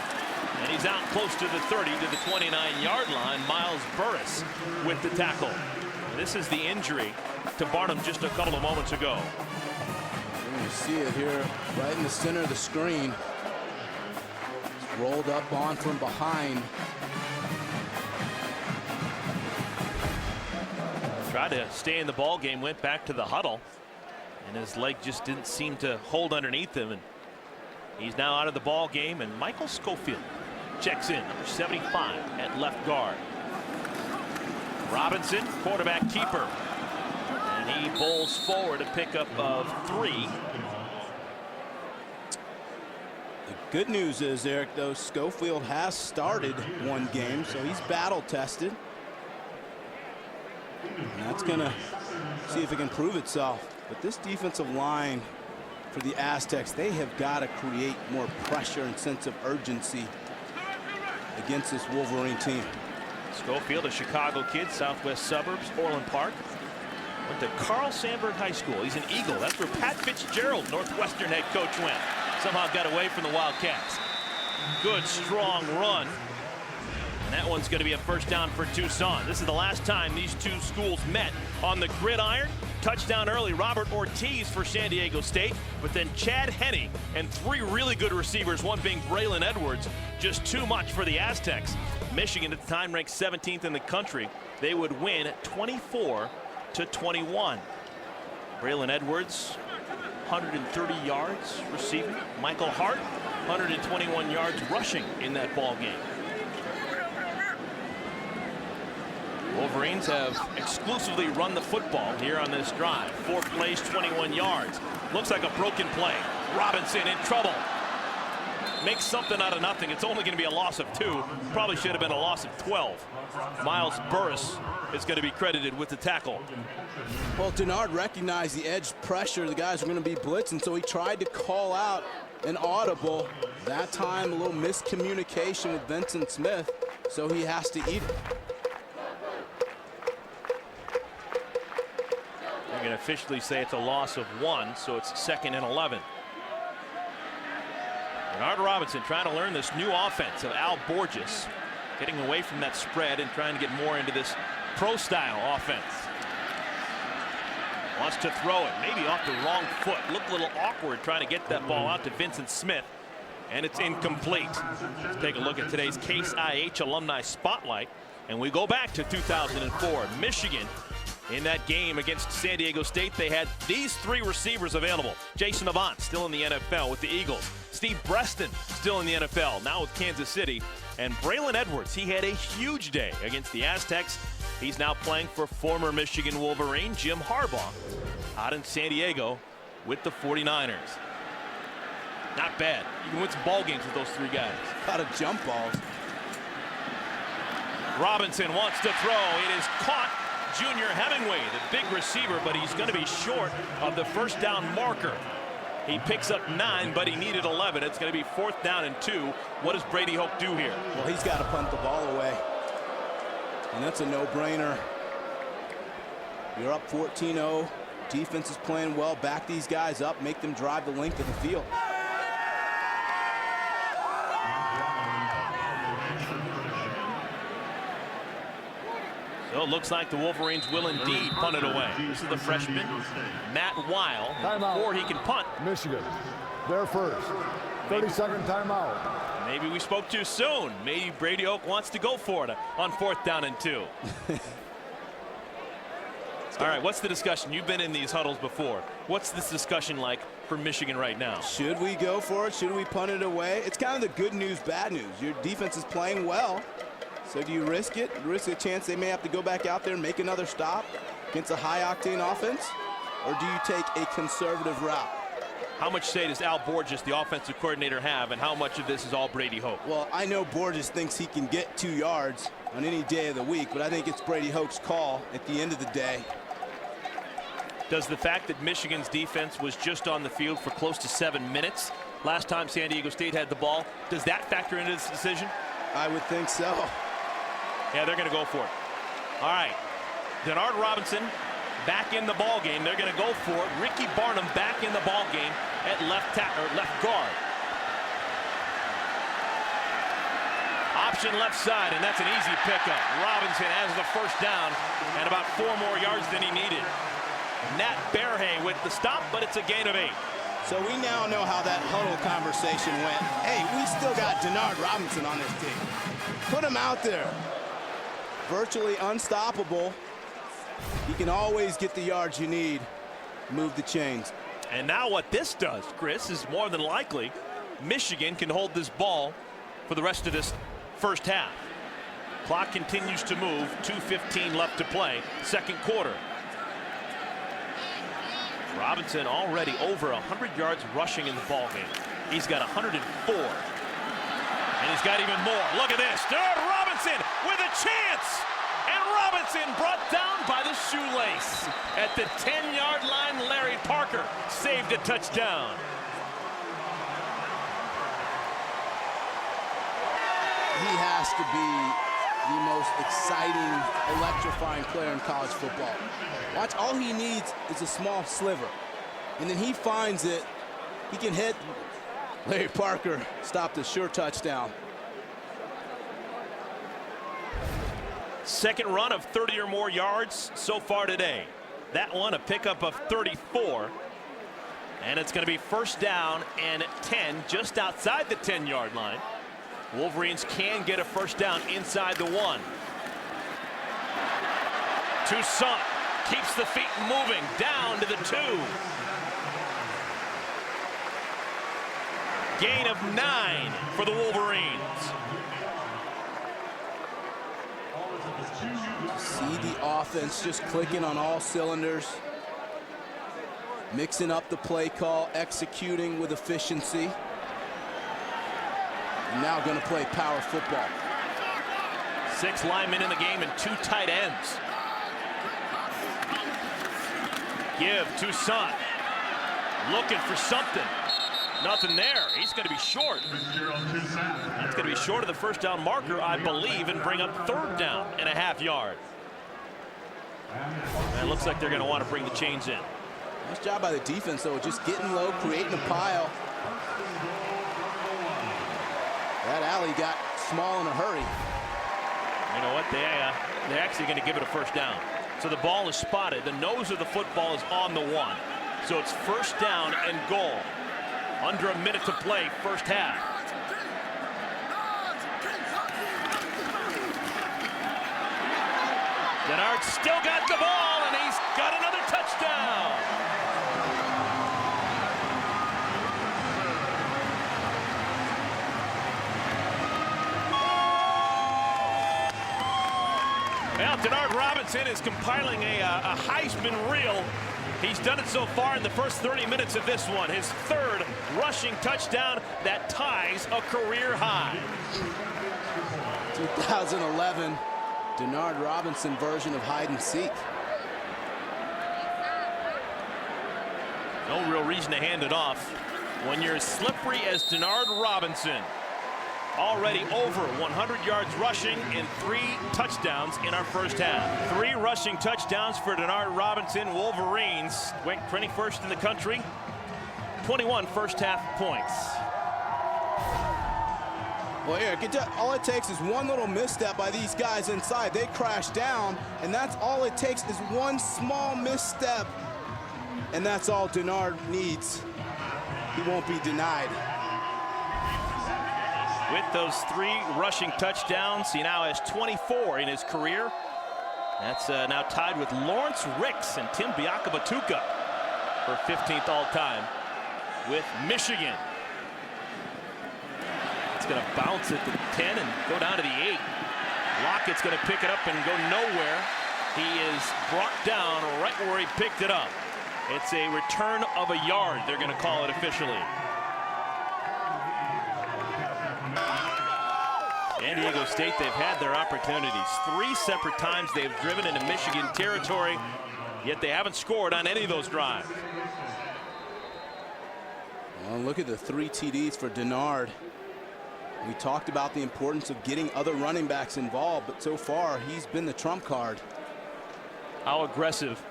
And he's out close to the 30 to the 29-yard line. Miles Burris with the tackle. And this is the injury to Barnum just a couple of moments ago. You see it here right in the center of the screen. It's rolled up on from behind. Tried to stay in the ball game, went back to the huddle, and his leg just didn't seem to hold underneath him. And he's now out of the ball game, and Michael Schofield checks in, number 75 at left guard. Robinson, quarterback keeper, and he bowls forward, a pickup of 3. The good news is, Eric, though, Schofield has started one game, so he's battle tested. And that's going to see if it can prove itself. But this defensive line for the Aztecs, they have got to create more pressure and sense of urgency against this Wolverine team. Schofield, a Chicago kid, southwest suburbs, Orland Park. Went to Carl Sandburg High School. He's an Eagle. That's where Pat Fitzgerald, Northwestern head coach, went. Somehow got away from the Wildcats. Good, strong run. And that one's going to be a first down for Toussaint. This is the last time these two schools met on the gridiron. Touchdown early, Robert Ortiz for San Diego State, but then Chad Henne and 3 really good receivers, one being Braylon Edwards. Just too much for the Aztecs. Michigan at the time ranked 17th in the country. They would win 24-21. Braylon Edwards, 130 yards receiving. Michael Hart, 121 yards rushing in that ball game. Wolverines have exclusively run the football here on this drive. 4 plays, 21 yards. Looks like a broken play. Robinson in trouble. Makes something out of nothing. It's only going to be a loss of 2. Probably should have been a loss of 12. Miles Burris is going to be credited with the tackle. Well, Denard recognized the edge pressure. The guys were going to be blitzing, so he tried to call out an audible. That time, a little miscommunication with Vincent Smith, so he has to eat it. They're going to officially say it's a loss of 1, so it's 2nd and 11. Denard Robinson trying to learn this new offense of Al Borges, getting away from that spread and trying to get more into this pro-style offense. Wants to throw it, maybe off the wrong foot. Looked a little awkward trying to get that ball out to Vincent Smith, and it's incomplete. Let's take a look at today's Case IH Alumni Spotlight, and we go back to 2004. Michigan, in that game against San Diego State, they had these 3 receivers available. Jason Avant, still in the NFL with the Eagles. Steve Breston, still in the NFL, now with Kansas City. And Braylon Edwards, he had a huge day against the Aztecs. He's now playing for former Michigan Wolverine Jim Harbaugh out in San Diego with the 49ers. Not bad. You can win some ball games with those 3 guys. A lot of jump balls. Robinson wants to throw. It is caught. Junior Hemingway, the big receiver, but he's going to be short of the first down marker. He picks up 9, but he needed 11. It's going to be 4th down and 2. What does Brady Hoke do here? Well, he's got to punt the ball away. And that's a no-brainer. You're up 14-0. Defense is playing well. Back these guys up. Make them drive the length of the field. So it looks like the Wolverines will indeed punt it away. This is the freshman, Matt Weil, or he can punt. Michigan, their first. 30-second timeout. Maybe we spoke too soon. Maybe Brady Hoke wants to go for it on 4th down and 2. All right, what's the discussion? You've been in these huddles before. What's this discussion like for Michigan right now? Should we go for it? Should we punt it away? It's kind of the good news, bad news. Your defense is playing well. So do you risk it? Risk a chance they may have to go back out there and make another stop against a high-octane offense? Or do you take a conservative route? How much say does Al Borges, the offensive coordinator, have, and how much of this is all Brady Hoke? Well, I know Borges thinks he can get 2 yards on any day of the week, but I think it's Brady Hoke's call at the end of the day. Does the fact that Michigan's defense was just on the field for close to 7 minutes last time San Diego State had the ball, does that factor into this decision? I would think so. Yeah, they're going to go for it. All right, Denard Robinson back in the ball game. They're going to go for it. Ricky Barnum back in the ball game at left guard. Option left side, and that's an easy pickup. Robinson has the first down and about 4 more yards than he needed. Nat Berhe with the stop, but it's a gain of 8. So we now know how that huddle conversation went. Hey, we still got Denard Robinson on this team. Put him out there. Virtually unstoppable. He can always get the yards you need. Move the chains. And now what this does, Chris, is more than likely Michigan can hold this ball for the rest of this first half. Clock continues to move. 2:15 left to play. Second quarter. Robinson already over 100 yards rushing in the ball game. He's got 104. And he's got even more. Look at this. Denard Robinson with a chance. And Robinson brought down by the shoelace. At the 10-yard line, Larry Parker saved a touchdown. He has to be the most exciting, electrifying player in college football. Watch, all he needs is a small sliver. And then he finds it. He can hit. Larry Parker stopped a sure touchdown. Second run of 30 or more yards so far today. That one a pickup of 34. And it's going to be first down and 10 just outside the 10-yard line. Wolverines can get a first down inside the 1. Toussaint keeps the feet moving down to the 2. Gain of 9 for the Wolverines. See the offense just clicking on all cylinders. Mixing up the play call, executing with efficiency. And now going to play power football. 6 linemen in the game and 2 tight ends. Give Toussaint. Looking for something. Nothing there. He's going to be short. That's going to be short of the first down marker, I believe, and bring up 3rd down and a half yard. And it looks like they're going to want to bring the chains in. Nice job by the defense, though, just getting low, creating a pile. That alley got small in a hurry. You know what? They're actually going to give it a first down. So the ball is spotted. The nose of the football is on the 1. So it's first down and goal. Under a minute to play, first half. Denard still got the ball, and he's got another touchdown. Well, Denard Robinson is compiling a Heisman reel. He's done it so far in the first 30 minutes of this one. His 3rd rushing touchdown that ties a career high. 2011 Denard Robinson version of hide and seek. No real reason to hand it off when you're as slippery as Denard Robinson. already over 100 yards rushing and 3 touchdowns in our first half. 3 rushing touchdowns for Denard Robinson. Wolverines ranked 21st in the country. 21 first half points. Well, Eric, all it takes is one little misstep by these guys inside. They crash down, and that's all it takes is one small misstep, and that's all Denard needs. He won't be denied. With those 3 rushing touchdowns, he now has 24 in his career. That's now tied with Lawrence Ricks and Tim Biakabatuka for 15th all-time with Michigan. It's going to bounce at the 10 and go down to the 8. Lockett's going to pick it up and go nowhere. He is brought down right where he picked it up. It's a return of a yard, they're going to call it officially. San Diego State, they've had their opportunities. 3 separate times they've driven into Michigan territory, yet they haven't scored on any of those drives. Well, look at the 3 TDs for Denard. We talked about the importance of getting other running backs involved, but so far he's been the trump card. How aggressive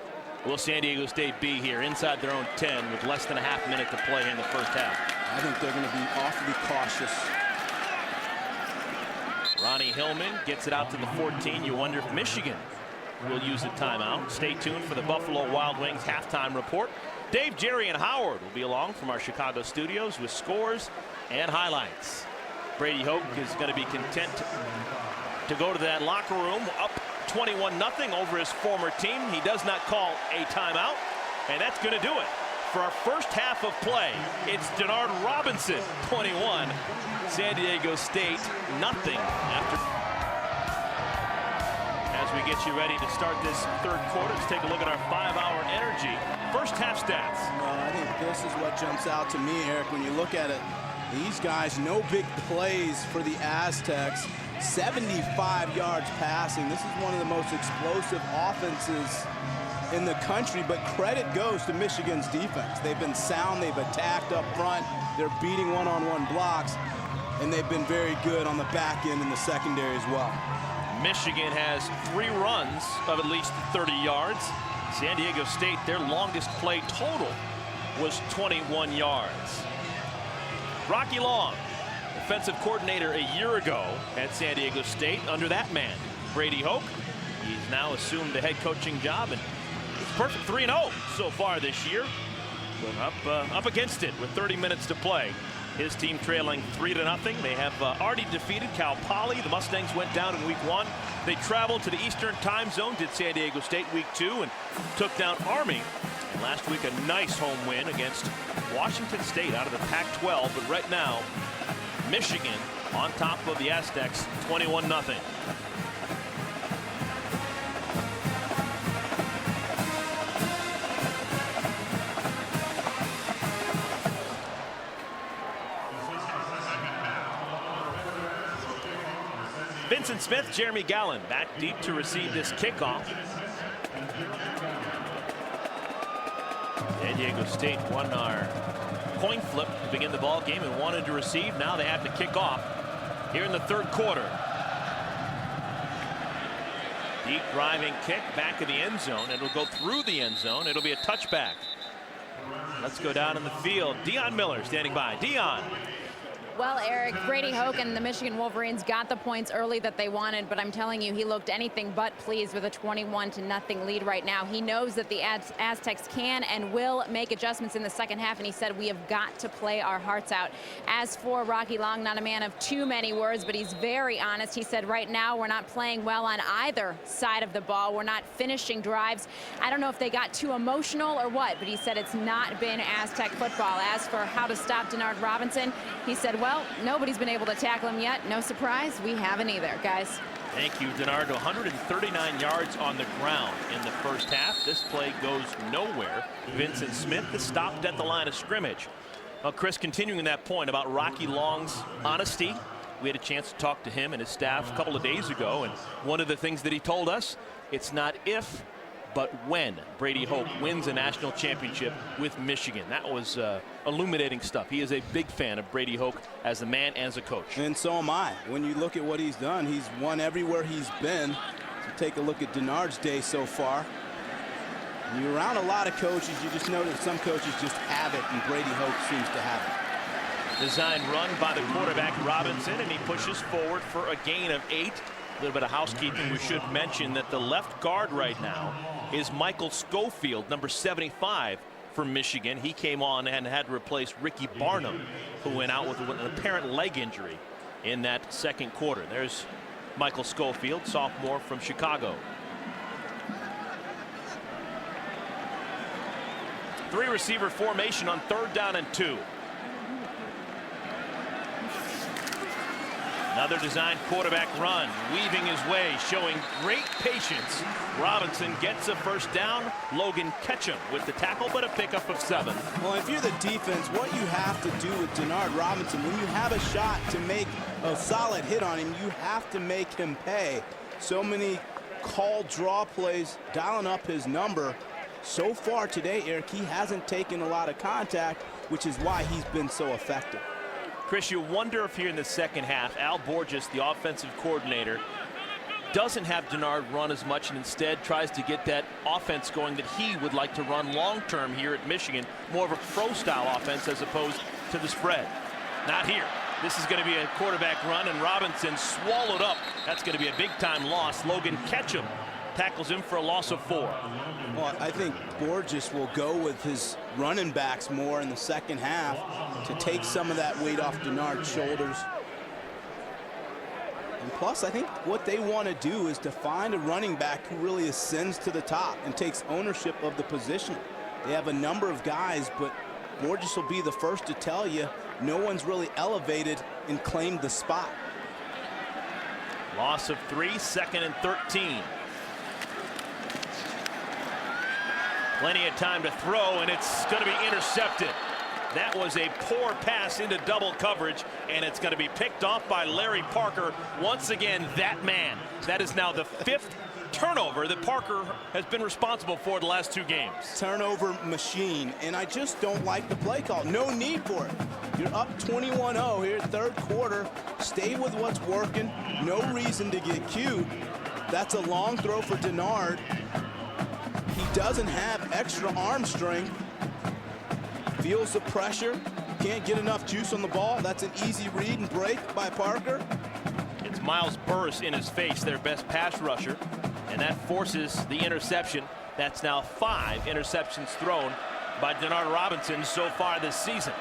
will San Diego State be here inside their own 10 with less than a half minute to play in the first half? I think they're going to be awfully cautious. Ronnie Hillman gets it out to the 14. You wonder if Michigan will use a timeout. Stay tuned for the Buffalo Wild Wings halftime report. Dave, Jerry, and Howard will be along from our Chicago studios with scores and highlights. Brady Hoke is going to be content to go to that locker room up 21-0 over his former team. He does not call a timeout, and that's going to do it. For our first half of play, it's Denard Robinson, 21. San Diego State, nothing after. As we get you ready to start this third quarter, let's take a look at our 5-hour energy first half stats. Well, I think this is what jumps out to me, Eric, when you look at it. These guys, no big plays for the Aztecs. 75 yards passing. This is one of the most explosive offenses in the country, but credit goes to Michigan's defense. They've been sound, they've attacked up front, they're beating one-on-one blocks, and they've been very good on the back end in the secondary as well. Michigan has 3 runs of at least 30 yards. San Diego State, their longest play total was 21 yards. Rocky Long, defensive coordinator a year ago at San Diego State under that man, Brady Hoke. He's now assumed the head coaching job, and it's perfect 3-0 so far this year. Up against it with 30 minutes to play. His team trailing 3-0. They have already defeated Cal Poly. The Mustangs went down in week 1. They traveled to the Eastern time zone, did San Diego State week 2, and took down Army. And last week, a nice home win against Washington State out of the Pac-12. But right now, Michigan on top of the Aztecs, 21-0. Vincent Smith, Jeremy Gallen back deep to receive this kickoff. San Diego State won our coin flip to begin the ball game and wanted to receive. Now they have to kick off here in the third quarter. Deep driving kick back in the end zone. It'll go through the end zone. It'll be a touchback. Let's go down in the field. Dion Miller standing by. Dion. Well, Eric, Brady Hoke and the Michigan Wolverines got the points early that they wanted, but I'm telling you, he looked anything but pleased with a 21-0 lead right now. He knows that the Aztecs can and will make adjustments in the second half, and he said we have got to play our hearts out. As for Rocky Long, not a man of too many words, but he's very honest. He said right now we're not playing well on either side of the ball. We're not finishing drives. I don't know if they got too emotional or what, but he said it's not been Aztec football. As for how to stop Denard Robinson, he said, well, nobody's been able to tackle him yet. No surprise, we haven't either, guys. Thank you, Denard. 139 yards on the ground in the first half. This play goes nowhere. Vincent Smith is stopped at the line of scrimmage. Well, Chris, continuing that point about Rocky Long's honesty, we had a chance to talk to him and his staff a couple of days ago, and one of the things that he told us, it's not if, but when Brady Hoke wins a national championship with Michigan. That was illuminating stuff. He is a big fan of Brady Hoke as a man and as a coach. And so am I. When you look at what he's done, he's won everywhere he's been. So take a look at Denard's day so far. When you're around a lot of coaches, you just know that some coaches just have it, and Brady Hoke seems to have it. Design run by the quarterback Robinson, and he pushes forward for a gain of 8. A little bit of housekeeping. We should mention that the left guard right now is Michael Schofield, number 75 for Michigan. He came on and had to replace Ricky Barnum, who went out with an apparent leg injury in that second quarter. There's Michael Schofield, sophomore from Chicago. 3 receiver formation on 3rd down and 2. Another designed quarterback run, weaving his way, showing great patience. Robinson gets a first down. Logan Ketchum with the tackle, but a pickup of 7. Well, if you're the defense, what you have to do with Denard Robinson, when you have a shot to make a solid hit on him, you have to make him pay. So many call draw plays, dialing up his number. So far today, Eric, he hasn't taken a lot of contact, which is why he's been so effective. Chris, you wonder if here in the second half, Al Borges, the offensive coordinator, doesn't have Denard run as much and instead tries to get that offense going that he would like to run long-term here at Michigan, more of a pro-style offense as opposed to the spread. Not here. This is going to be a quarterback run, and Robinson swallowed up. That's going to be a big-time loss. Logan Ketchum tackles him for a loss of 4. Well, I think Borges will go with his running backs more in the second half to take some of that weight off Denard's shoulders. And plus, I think what they want to do is to find a running back who really ascends to the top and takes ownership of the position. They have a number of guys, but Borges will be the first to tell you no one's really elevated and claimed the spot. Loss of 3, 2nd and 13. Plenty of time to throw, and it's going to be intercepted. That was a poor pass into double coverage, and it's going to be picked off by Larry Parker. Once again, that man. That is now the 5th turnover that Parker has been responsible for the last 2 games. Turnover machine, and I just don't like the play call. No need for it. You're up 21-0 here, 3rd quarter. Stay with what's working. No reason to get cute. That's a long throw for Denard. He doesn't have extra arm strength. Feels the pressure. Can't get enough juice on the ball. That's an easy read and break by Parker. It's Miles Burris in his face, their best pass rusher, and that forces the interception. That's now 5 interceptions thrown by Denard Robinson so far this season.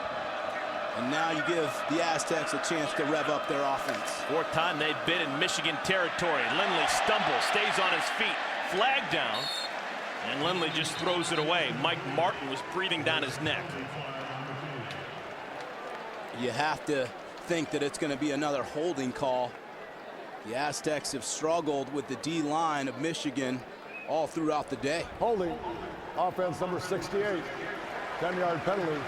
And now you give the Aztecs a chance to rev up their offense. 4th time they've been in Michigan territory. Lindley stumbles, stays on his feet, flag down. And Lindley just throws it away. Mike Martin was breathing down his neck. You have to think that it's going to be another holding call. The Aztecs have struggled with the D-line of Michigan all throughout the day. Holding. Offense number 68. 10-yard penalty.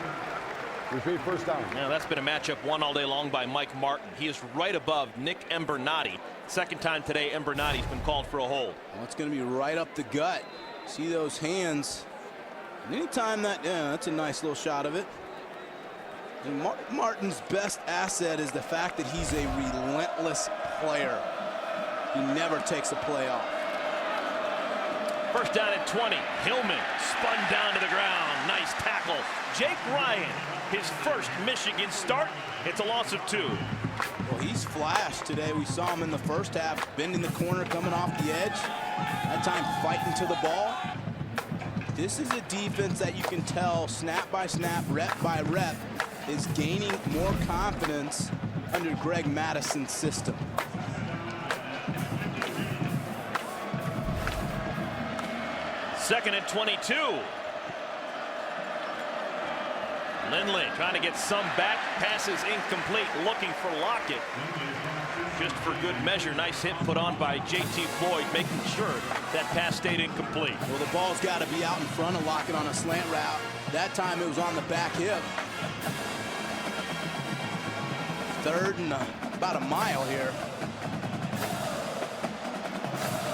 Repeat first down. Now that's been a matchup won all day long by Mike Martin. He is right above Nick Embernati. 2nd time today, Embernati's been called for a hold. Well, it's going to be right up the gut. See those hands. And anytime that, yeah, that's a nice little shot of it. And Martin's best asset is the fact that he's a relentless player. He never takes a play off. 1st down at 20. Hillman spun down to the ground. Nice tackle. Jake Ryan, his first Michigan start. It's a loss of 2. Well, he's flashed today. We saw him in the first half, bending the corner, coming off the edge. That time fighting to the ball. This is a defense that you can tell snap by snap, rep by rep, is gaining more confidence under Greg Madison's system. Second and 22. Lindley trying to get some back. Passes incomplete. Looking for Lockett. Just for good measure. Nice hit put on by J.T. Floyd, making sure that pass stayed incomplete. Well, the ball's got to be out in front of Lockett on a slant route. That time it was on the back hip. 3rd and about a mile here.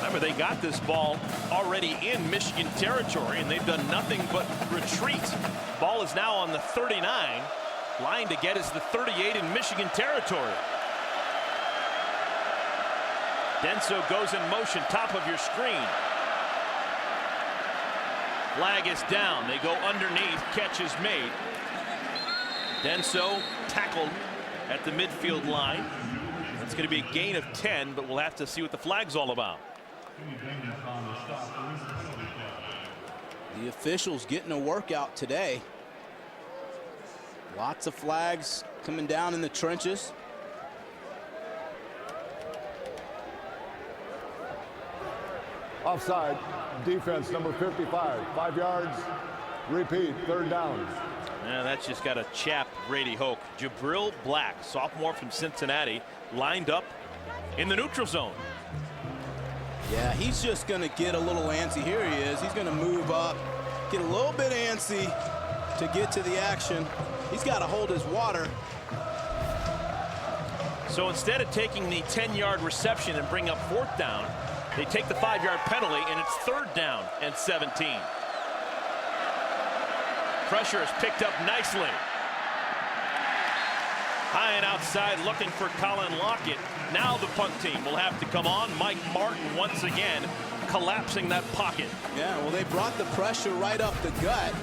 I Remember, they got this ball already in Michigan territory, and they've done nothing but retreat. Ball is now on the 39. Line to get is the 38 in Michigan territory. Denso goes in motion, top of your screen. Flag is down. They go underneath. Catch is made. Denso tackled at the midfield line. It's going to be a gain of 10, but we'll have to see what the flag's all about. The officials getting a workout today. Lots of flags coming down in the trenches. Offside, defense number 55, 5 yards, repeat, 3rd down. Yeah, that's just got to chap Brady Hoke. Jabril Black, sophomore from Cincinnati, lined up in the neutral zone. Yeah, he's just going to get a little antsy. Here he is. He's going to move up, get a little bit antsy to get to the action. He's got to hold his water. So instead of taking the 10-yard reception and bring up 4th down, they take the 5-yard penalty, and it's 3rd down and 17. Pressure is picked up nicely. High and outside looking for Colin Lockett. Now the punt team will have to come on. Mike Martin once again collapsing that pocket. Yeah, well, they brought the pressure right up the gut.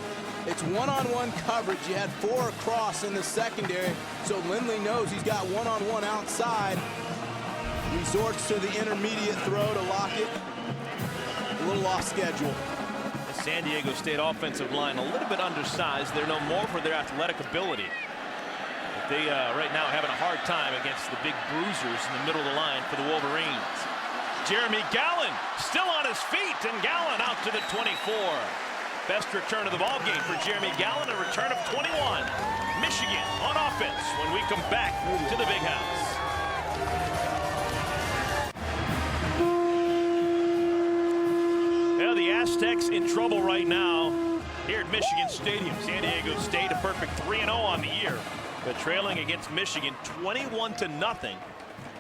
It's one-on-one coverage. You had 4 across in the secondary, so Lindley knows he's got one-on-one outside. Resorts to the intermediate throw to Lockett. A little off schedule. The San Diego State offensive line a little bit undersized. They're no more for their athletic ability. But they right now having a hard time against the big bruisers in the middle of the line for the Wolverines. Jeremy Gallen still on his feet, and Gallen out to the 24. Best return of the ball game for Jeremy Gallen, a return of 21. Michigan on offense when we come back to the Big House. Well, the Aztecs in trouble right now here at Michigan Stadium. San Diego State a perfect 3-0 on the year, but trailing against Michigan 21-0.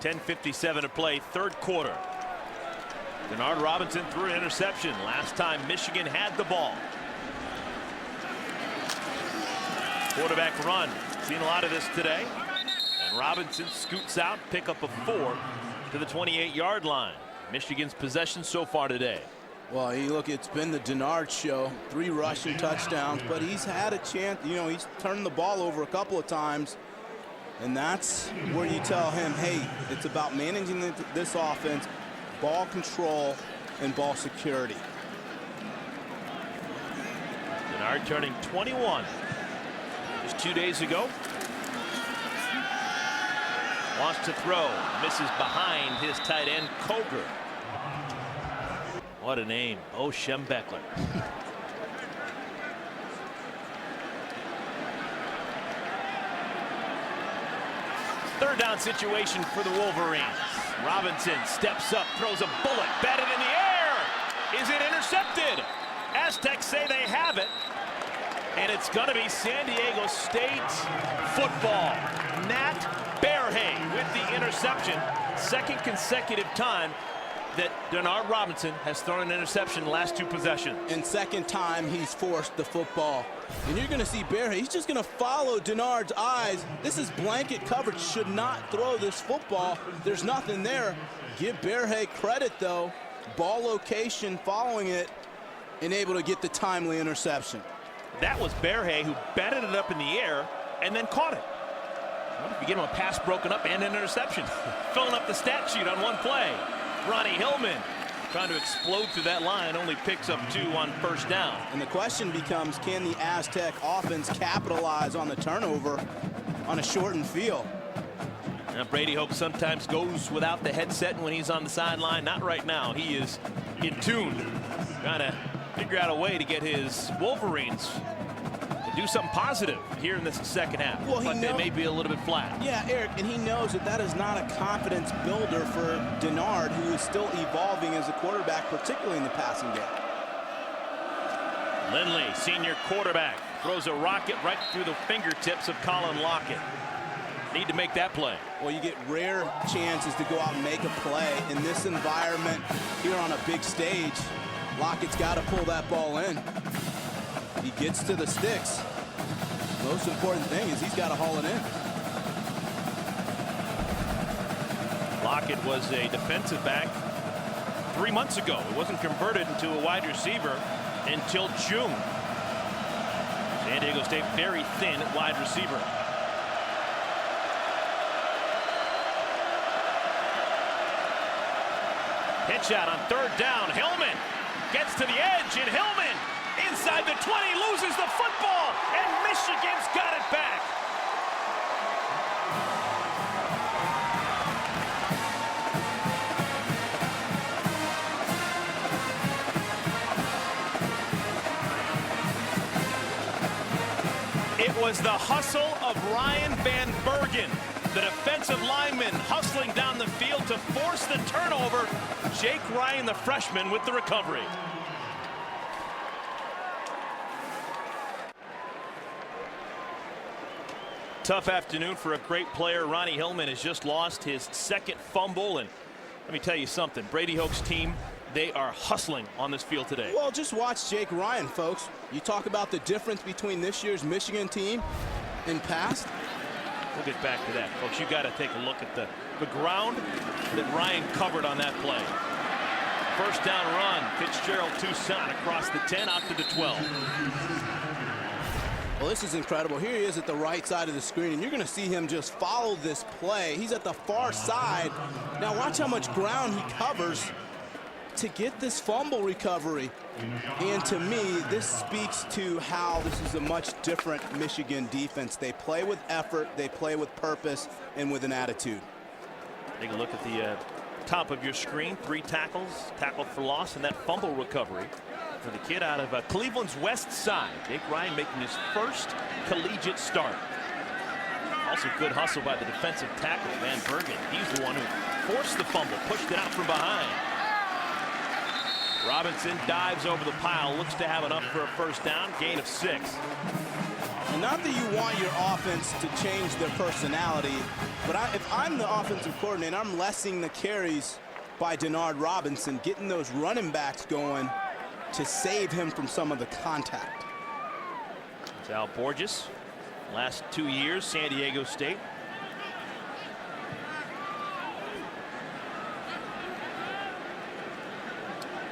10:57 to play, 3rd quarter. Denard Robinson threw an interception last time Michigan had the ball. Quarterback run. Seen a lot of this today. And Robinson scoots out, pick up a 4 to the 28-yard line. Michigan's possession so far today. Well, you look, it's been the Denard show. 3 rushing touchdowns, but he's had a chance. You know, he's turned the ball over a couple of times. And that's where you tell him, hey, it's about managing this offense, ball control, and ball security. Denard turning 21 just 2 days ago. Wants to throw, misses behind his tight end, Koger. What a name. Oh, Schembeckler. 3rd down situation for the Wolverines. Robinson steps up, throws a bullet, batted in the air. Is it intercepted? Aztecs say they have it. And it's going to be San Diego State's football. Nat Bearhay with the interception. 2nd consecutive time that Denard Robinson has thrown an interception in the last 2 possessions. And 2nd time he's forced the football. And you're going to see Bearhay. He's just going to follow Denard's eyes. This is blanket coverage. Should not throw this football. There's nothing there. Give Bearhay credit, though. Ball location, following it, and able to get the timely interception. That was Bearhay who batted it up in the air and then caught it. Well, if you get him a pass broken up and an interception, filling up the stat sheet on one play. Ronnie Hillman trying to explode through that line, only picks up 2 on 1st down. And the question becomes, can the Aztec offense capitalize on the turnover on a shortened field? Now, Brady Hoke sometimes goes without the headset when he's on the sideline. Not right now. He is in tune, trying to figure out a way to get his Wolverines to do something positive here in this 2nd half. Well, but they may be a little bit flat. Yeah, Eric, and he knows that that is not a confidence builder for Denard, who is still evolving as a quarterback, particularly in the passing game. Lindley, senior quarterback, throws a rocket right through the fingertips of Colin Lockett. Need to make that play. Well, you get rare chances to go out and make a play. In this environment, here on a big stage, Lockett's got to pull that ball in. He gets to the sticks. Most important thing is he's got to haul it in. Lockett was a defensive back 3 months ago. It wasn't converted into a wide receiver until June. San Diego State very thin at wide receiver. Pitch out on third down. Hillman gets to the edge, and Hillman inside the 20 loses the football, and Michigan's got it back. It was the hustle of Ryan Van Bergen, the defensive lineman, hustling down the field to force the turnover. Jake Ryan, the freshman, with the recovery. Tough afternoon for a great player. Ronnie Hillman has just lost his second fumble, and let me tell you something. Brady Hoke's team, they are hustling on this field today. Well, just watch Jake Ryan, folks. You talk about the difference between this year's Michigan team and past. We'll get back to that, folks. You got to take a look at the ground that Ryan covered on that play. First down run, Fitzgerald Toussaint across the 10 out to the 12. Well, this is incredible. Here he is at the right side of the screen, and you're going to see him just follow this play. He's at the far side. Now watch how much ground he covers to get this fumble recovery. And to me, this speaks to how this is a much different Michigan defense. They play with effort, they play with purpose, and with an attitude. Take a look at the top of your screen. 3 tackles, tackled for loss, and that fumble recovery for the kid out of Cleveland's West Side. Jake Ryan making his first collegiate start. Also good hustle by the defensive tackle, Van Bergen. He's the one who forced the fumble, pushed it out from behind. Robinson dives over the pile, looks to have enough for a first down, gain of 6. And not that you want your offense to change their personality, but if I'm the offensive coordinator, I'm lessening the carries by Denard Robinson, getting those running backs going to save him from some of the contact. It's Al Borges, last 2 years, San Diego State.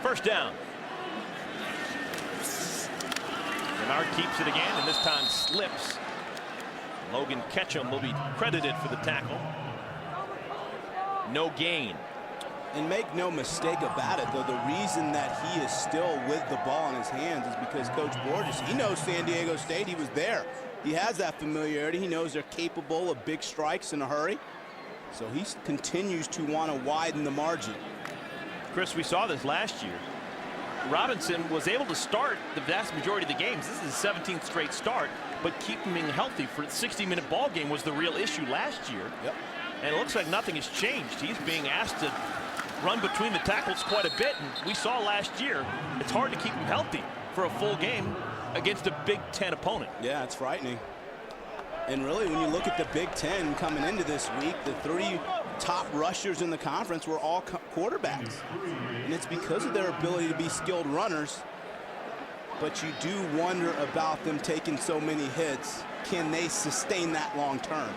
First down. Denard keeps it again, and this time slips. Logan Ketchum will be credited for the tackle. No gain. And make no mistake about it, though, the reason that he is still with the ball in his hands is because Coach Borges, he knows San Diego State. He was there. He has that familiarity. He knows they're capable of big strikes in a hurry. So he continues to want to widen the margin. Chris, we saw this last year. Robinson was able to start the vast majority of the games. This is his 17th straight start, but keeping him healthy for a 60-minute ball game was the real issue last year. Yep. And it looks like nothing has changed. He's being asked to run between the tackles quite a bit, and we saw last year it's hard to keep him healthy for a full game against a Big Ten opponent. Yeah, it's frightening. And really, when you look at the Big Ten coming into this week, the 3 top rushers in the conference were all quarterbacks. And it's because of their ability to be skilled runners. But you do wonder about them taking so many hits. Can they sustain that long term?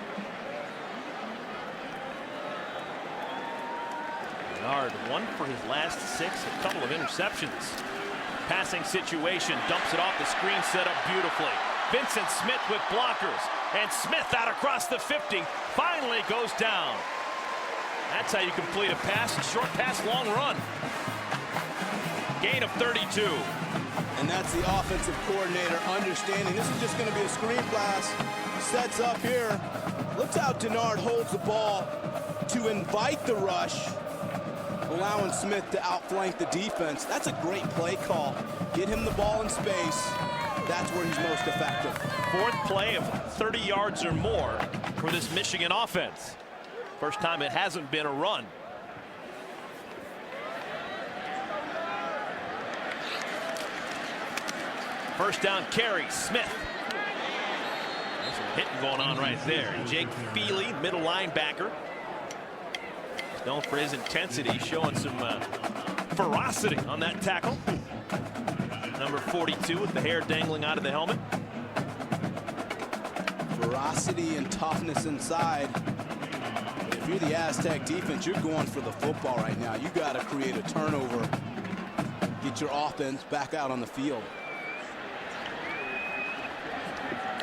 Denard, 1 for his last 6, a couple of interceptions. Passing situation, dumps it off the screen, set up beautifully. Vincent Smith with blockers, and Smith out across the 50, finally goes down. That's how you complete a pass, short pass, long run. Gain of 32. And that's the offensive coordinator understanding this is just going to be a screen pass. Sets up here. Looks how Denard holds the ball to invite the rush, allowing Smith to outflank the defense. That's a great play call. Get him the ball in space. That's where he's most effective. 4th play of 30 yards or more for this Michigan offense. First time it hasn't been a run. First down carry, Smith. There's some hitting going on right there. Jake Feely, middle linebacker. He's known for his intensity, showing some ferocity on that tackle. Number 42 with the hair dangling out of the helmet. Ferocity and toughness inside. If you're the Aztec defense, you're going for the football right now. You got to create a turnover, get your offense back out on the field.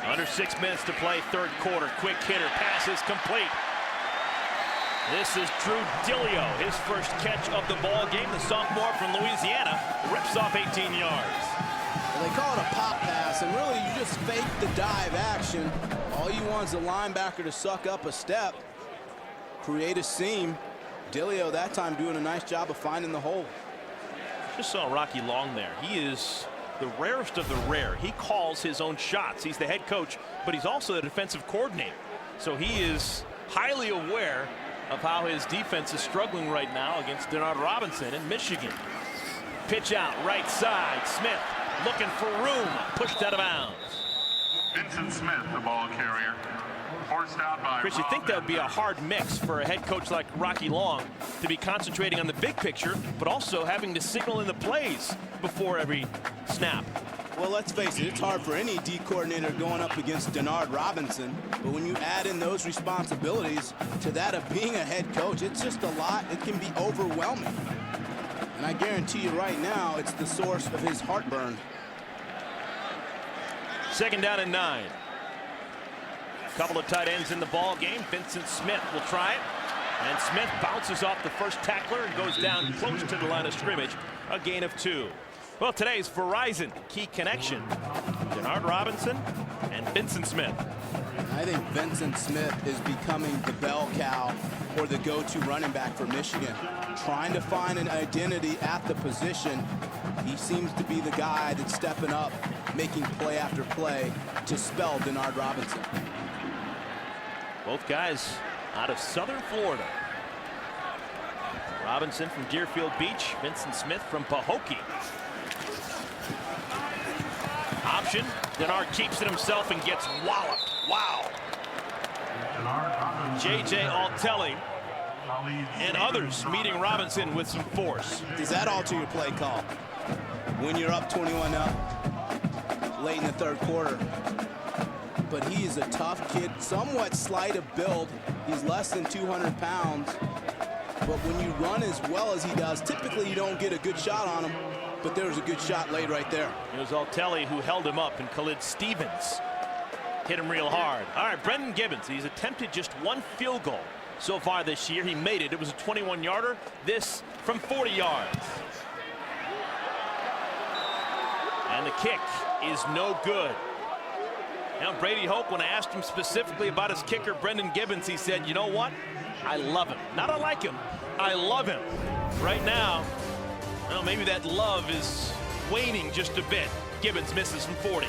Under 6 minutes to play, third quarter. Quick hitter, pass is complete. This is Drew Dillio, his first catch of the ball game. The sophomore from Louisiana rips off 18 yards. Well, they call it a pop pass, and really you just fake the dive action. All you want is the linebacker to suck up a step, create a seam. Dillio that time doing a nice job of finding the hole. Just saw Rocky Long there. He is the rarest of the rare. He calls his own shots. He's the head coach, but he's also the defensive coordinator. So he is highly aware of how his defense is struggling right now against Denard Robinson in Michigan. Pitch out, right side. Smith looking for room. Pushed out of bounds. Vincent Smith, the ball carrier. Forced out by Chris, you think that would be a hard mix for a head coach like Rocky Long to be concentrating on the big picture, but also having to signal in the plays before every snap. Well, let's face it, it's hard for any D coordinator going up against Denard Robinson. But when you add in those responsibilities to that of being a head coach, it's just a lot. It can be overwhelming. And I guarantee you right now, it's the source of his heartburn. 2nd down and 9. Couple of tight ends in the ball game. Vincent Smith will try it. And Smith bounces off the first tackler and goes down close to the line of scrimmage. A gain of 2. Well, today's Verizon key connection. Denard Robinson and Vincent Smith. I think Vincent Smith is becoming the bell cow or the go-to running back for Michigan. Trying to find an identity at the position. He seems to be the guy that's stepping up, making play after play to spell Denard Robinson. Both guys out of Southern Florida. Robinson from Deerfield Beach, Vincent Smith from Pahokee. Option, Denard keeps it himself and gets walloped. Wow. J.J. Altelli and others meeting Robinson with some force. Does that alter your play call? When you're up 21-0 late in the third quarter. But he is a tough kid, somewhat slight of build. He's less than 200 pounds. But when you run as well as he does, typically you don't get a good shot on him. But there was a good shot laid right there. It was Altelli who held him up, and Khalid Stevens hit him real hard. All right, Brendan Gibbons, he's attempted just 1 field goal so far this year. He made it. It was a 21-yarder. This from 40 yards. And the kick is no good. Now, Brady Hoke, when I asked him specifically about his kicker, Brendan Gibbons, he said, you know what? I love him. Not I like him. I love him. Right now, well, maybe that love is waning just a bit. Gibbons misses from 40.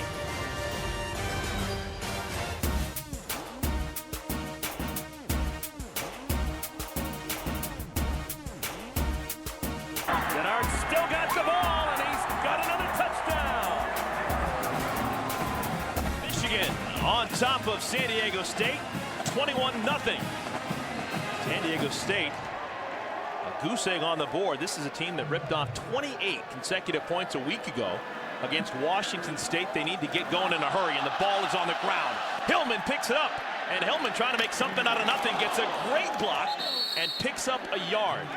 Denard still got the ball, and he's got another touchdown. Michigan on top of San Diego State, 21-0. San Diego State, a goose egg on the board. This is a team that ripped off 28 consecutive points a week ago against Washington State. They need to get going in a hurry, and the ball is on the ground. Hillman picks it up, and Hillman trying to make something out of nothing, gets a great block and picks up a yard.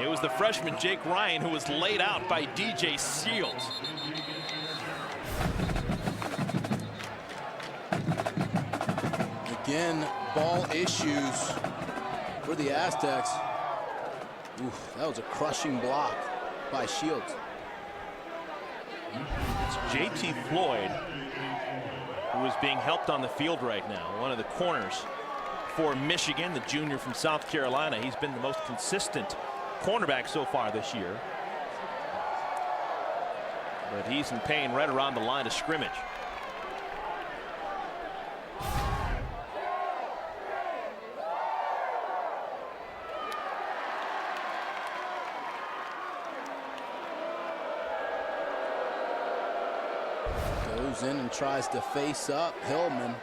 It was the freshman Jake Ryan who was laid out by DJ Seals. Again, ball issues for the Aztecs. Oof, that was a crushing block by Shields. It's JT Floyd who is being helped on the field right now. One of the corners for Michigan, the junior from South Carolina. He's been the most consistent cornerback so far this year. But he's in pain right around the line of scrimmage. Goes in and tries to face up Hillman.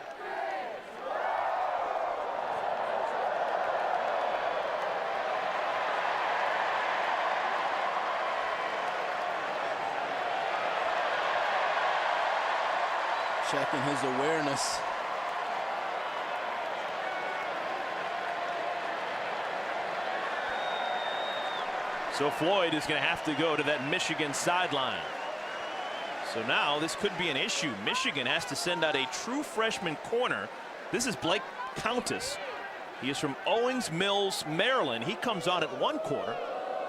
Checking his awareness. So Floyd is going to have to go to that Michigan sideline. So now this could be an issue. Michigan has to send out a true freshman corner. This is Blake Countess. He is from Owings Mills, Maryland. He comes on at one corner.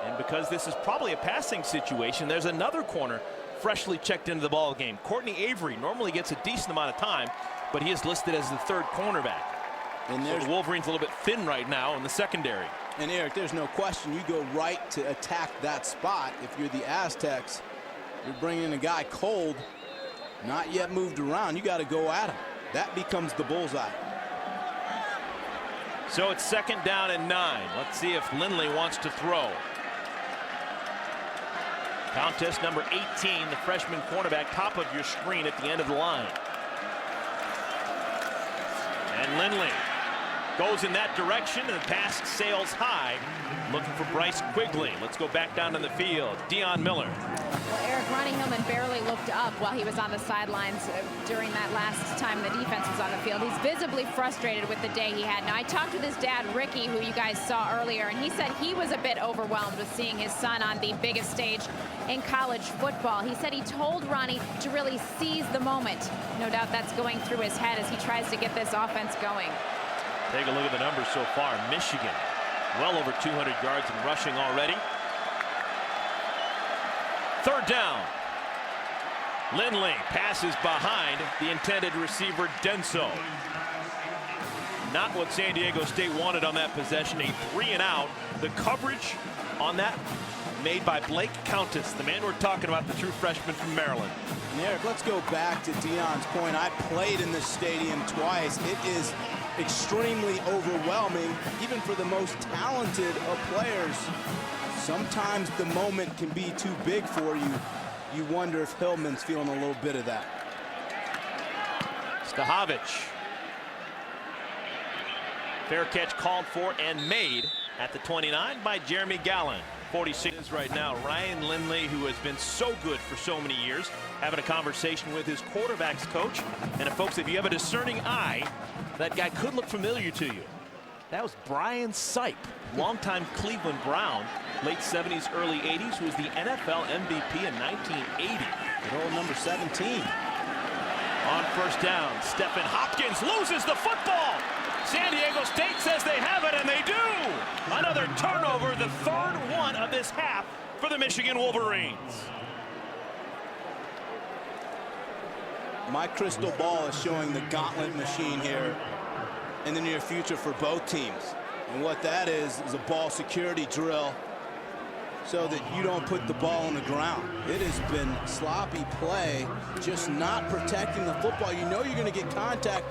And because this is probably a passing situation, there's another corner freshly checked into the ball game. Courtney Avery normally gets a decent amount of time, but he is listed as the third cornerback. And so the Wolverines a little bit thin right now in the secondary. And Eric, there's no question you go right to attack that spot. If you're the Aztecs, you're bringing in a guy cold, not yet moved around. You got to go at him. That becomes the bullseye. So it's 2nd down and 9. Let's see if Lindley wants to throw. Contest number 18, the freshman cornerback, top of your screen at the end of the line. And Lindley goes in that direction, and the pass sails high, looking for Bryce Quigley. Let's go back down to the field. Dion Miller. Well, Eric, Ronnie Hillman barely looked up while he was on the sidelines during that last time the defense was on the field. He's visibly frustrated with the day he had. Now, I talked with his dad, Ricky, who you guys saw earlier, and he said he was a bit overwhelmed with seeing his son on the biggest stage in college football. He said he told Ronnie to really seize the moment. No doubt that's going through his head as he tries to get this offense going. Take a look at the numbers so far. Michigan, well over 200 yards in rushing already. 3rd down. Lindley passes behind the intended receiver, Denso. Not what San Diego State wanted on that possession. A 3-and-out. The coverage on that made by Blake Countess, the man we're talking about, the true freshman from Maryland. And Eric, let's go back to Dion's point. I played in this stadium twice. It is extremely overwhelming, even for the most talented of players. Sometimes the moment can be too big for you. You wonder if Hillman's feeling a little bit of that. Stahovich. Fair catch called for and made at the 29 by Jeremy Gallen. 46 right now. Ryan Lindley, who has been so good for so many years, having a conversation with his quarterback's coach. And folks, if you have a discerning eye, that guy could look familiar to you. That was Brian Sipe, longtime Cleveland Brown, late 70s, early 80s, who was the NFL MVP in 1980. Good old number 17. On 1st down, Stephen Hopkins loses the football. San Diego State says they have it, and they do. Another turnover, the 3rd one of this half for the Michigan Wolverines. My crystal ball is showing the gauntlet machine here in the near future for both teams. And what that is a ball security drill so that you don't put the ball on the ground. It has been sloppy play, just not protecting the football. You know you're going to get contact.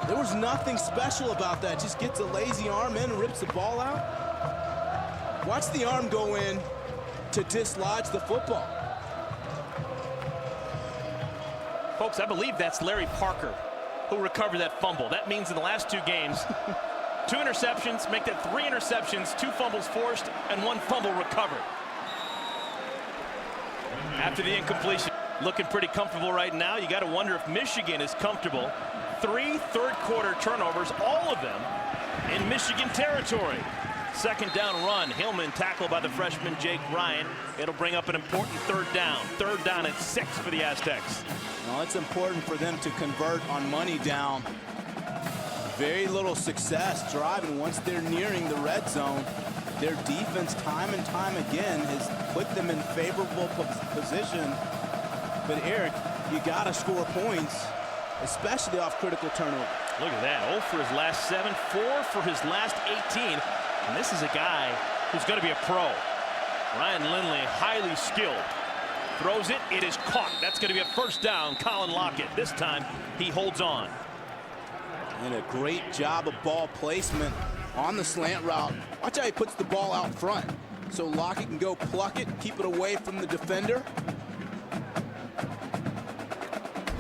There was nothing special about that. Just gets a lazy arm in and rips the ball out. Watch the arm go in to dislodge the football. Folks, I believe that's Larry Parker who recovered that fumble. That means in the last 2 games, 2 interceptions, make that 3 interceptions, 2 fumbles forced, and 1 fumble recovered. After the incompletion, looking pretty comfortable right now. You got to wonder if Michigan is comfortable. 3 third-quarter turnovers, all of them in Michigan territory. 2nd down run. Hillman tackled by the freshman Jake Ryan. It'll bring up an important 3rd down. 3rd down and 6 for the Aztecs. Well, it's important for them to convert on money down. Very little success driving once they're nearing the red zone. Their defense time and time again has put them in favorable position. But Eric, you got to score points, especially off critical turnover. Look at that. 0 for his last 7, 4 for his last 18. And this is a guy who's going to be a pro. Ryan Lindley, highly skilled. Throws it. It is caught. That's going to be a 1st down. Colin Lockett. This time he holds on. And a great job of ball placement on the slant route. Watch how he puts the ball out front so Lockett can go pluck it, keep it away from the defender.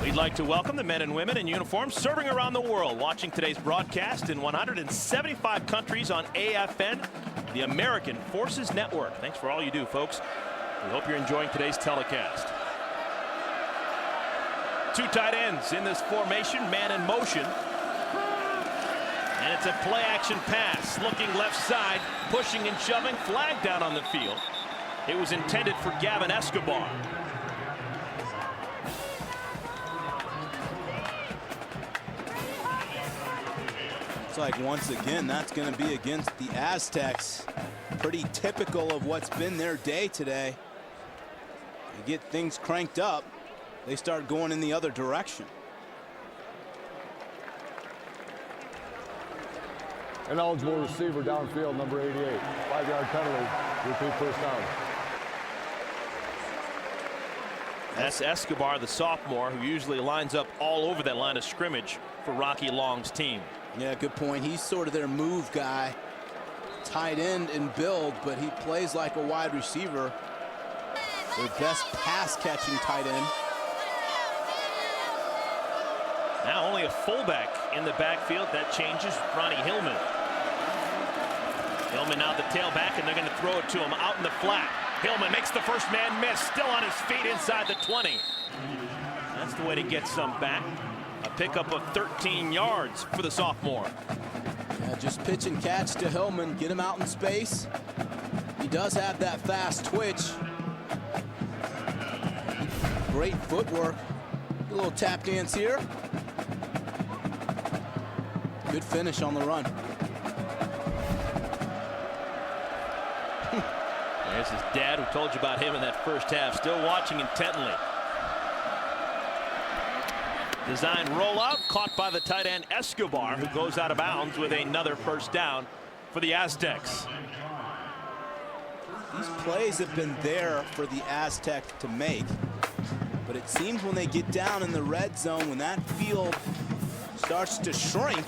We'd like to welcome the men and women in uniform serving around the world, watching today's broadcast in 175 countries on AFN, the American Forces Network. Thanks for all you do, folks. We hope you're enjoying today's telecast. Two tight ends in this formation, man in motion. And it's a play-action pass, looking left side, pushing and shoving, flag down on the field. It was intended for Gavin Escobar. Looks like once again that's going to be against the Aztecs. Pretty typical of what's been their day today. You get things cranked up, they start going in the other direction. An eligible receiver downfield, number 88. 5-yard penalty. Repeat first down. That's Escobar, the sophomore, who usually lines up all over that line of scrimmage for Rocky Long's team. Yeah, good point. He's sort of their move guy. Tight end in build, but he plays like a wide receiver. Their best pass-catching tight end. Now only a fullback in the backfield. That changes. Ronnie Hillman. Hillman now the tailback, and they're going to throw it to him out in the flat. Hillman makes the first man miss, still on his feet inside the 20. That's the way to get some back. A pickup of 13 yards for the sophomore. Yeah, just pitch and catch to Hillman, get him out in space. He does have that fast twitch. Great footwork. A little tap dance here. Good finish on the run. There's his dad, who told you about him in that first half, still watching intently. Design rollout, caught by the tight end Escobar, who goes out of bounds with another first down for the Aztecs. These plays have been there for the Aztecs to make, but it seems when they get down in the red zone, when that field starts to shrink,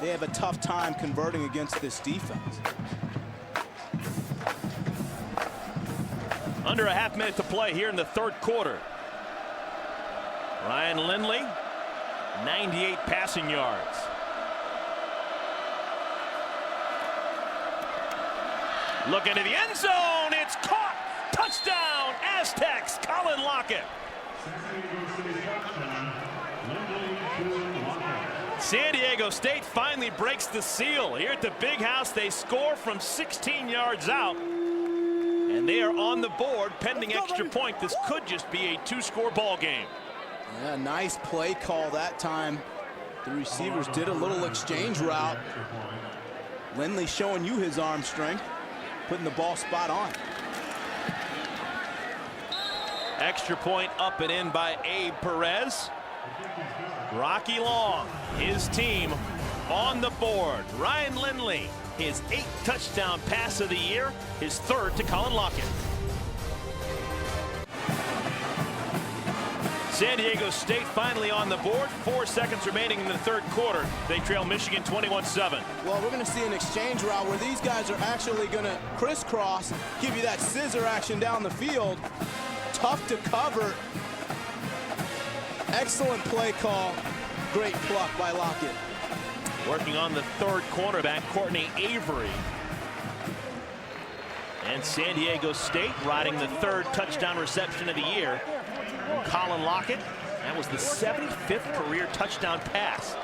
they have a tough time converting against this defense. Under a half minute to play here in the third quarter. Ryan Lindley, 98 passing yards. Look into the end zone. It's caught. Touchdown, Aztecs. Colin Lockett. San Diego State finally breaks the seal. Here at the Big House, they score from 16 yards out. And they are on the board pending extra point. This could just be a two-score ball game. Yeah, nice play call that time. The receivers did a little exchange route. Lindley showing you his arm strength, putting the ball spot on. Extra point up and in by Abe Perez. Rocky Long, his team on the board. Ryan Lindley, his 8th touchdown pass of the year, his 3rd to Colin Lockett. San Diego State finally on the board. 4 seconds remaining in the third quarter. They trail Michigan 21-7. Well, we're going to see an exchange route where these guys are actually going to crisscross, give you that scissor action down the field. Tough to cover. Excellent play call. Great pluck by Lockett. Working on the third cornerback, Courtney Avery. And San Diego State riding the 3rd touchdown reception of the year. Colin Lockett. That was the 75th career touchdown pass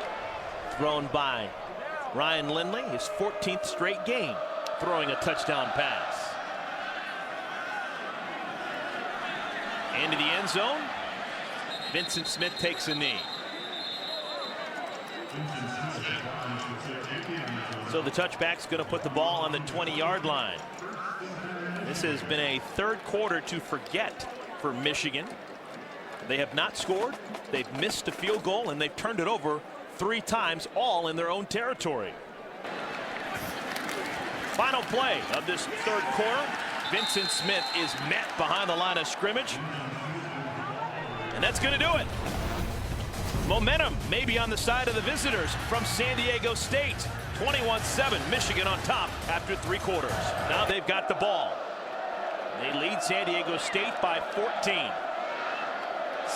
thrown by Ryan Lindley, his 14th straight game throwing a touchdown pass. Into the end zone. Vincent Smith takes a knee. So the touchback's going to put the ball on the 20-yard line. This has been a third quarter to forget for Michigan. They have not scored, they've missed a field goal, and they've turned it over 3 times, all in their own territory. Final play of this third quarter. Vincent Smith is met behind the line of scrimmage. And that's going to do it. Momentum maybe on the side of the visitors from San Diego State. 21-7, Michigan on top after 3 quarters. Now they've got the ball. They lead San Diego State by 14.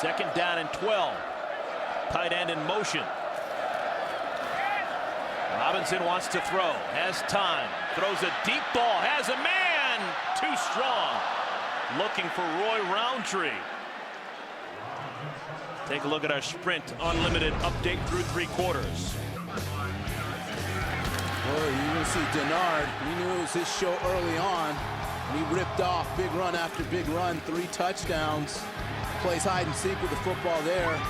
Second down and 12. Tight end in motion. Robinson wants to throw, has time, throws a deep ball, has a man, too strong. Looking for Roy Roundtree. Take a look at our Sprint Unlimited update through 3 quarters. Well, you're going to see Denard. We knew it was his show early on. He ripped off big run after big run, 3 touchdowns. Plays hide and seek with the football there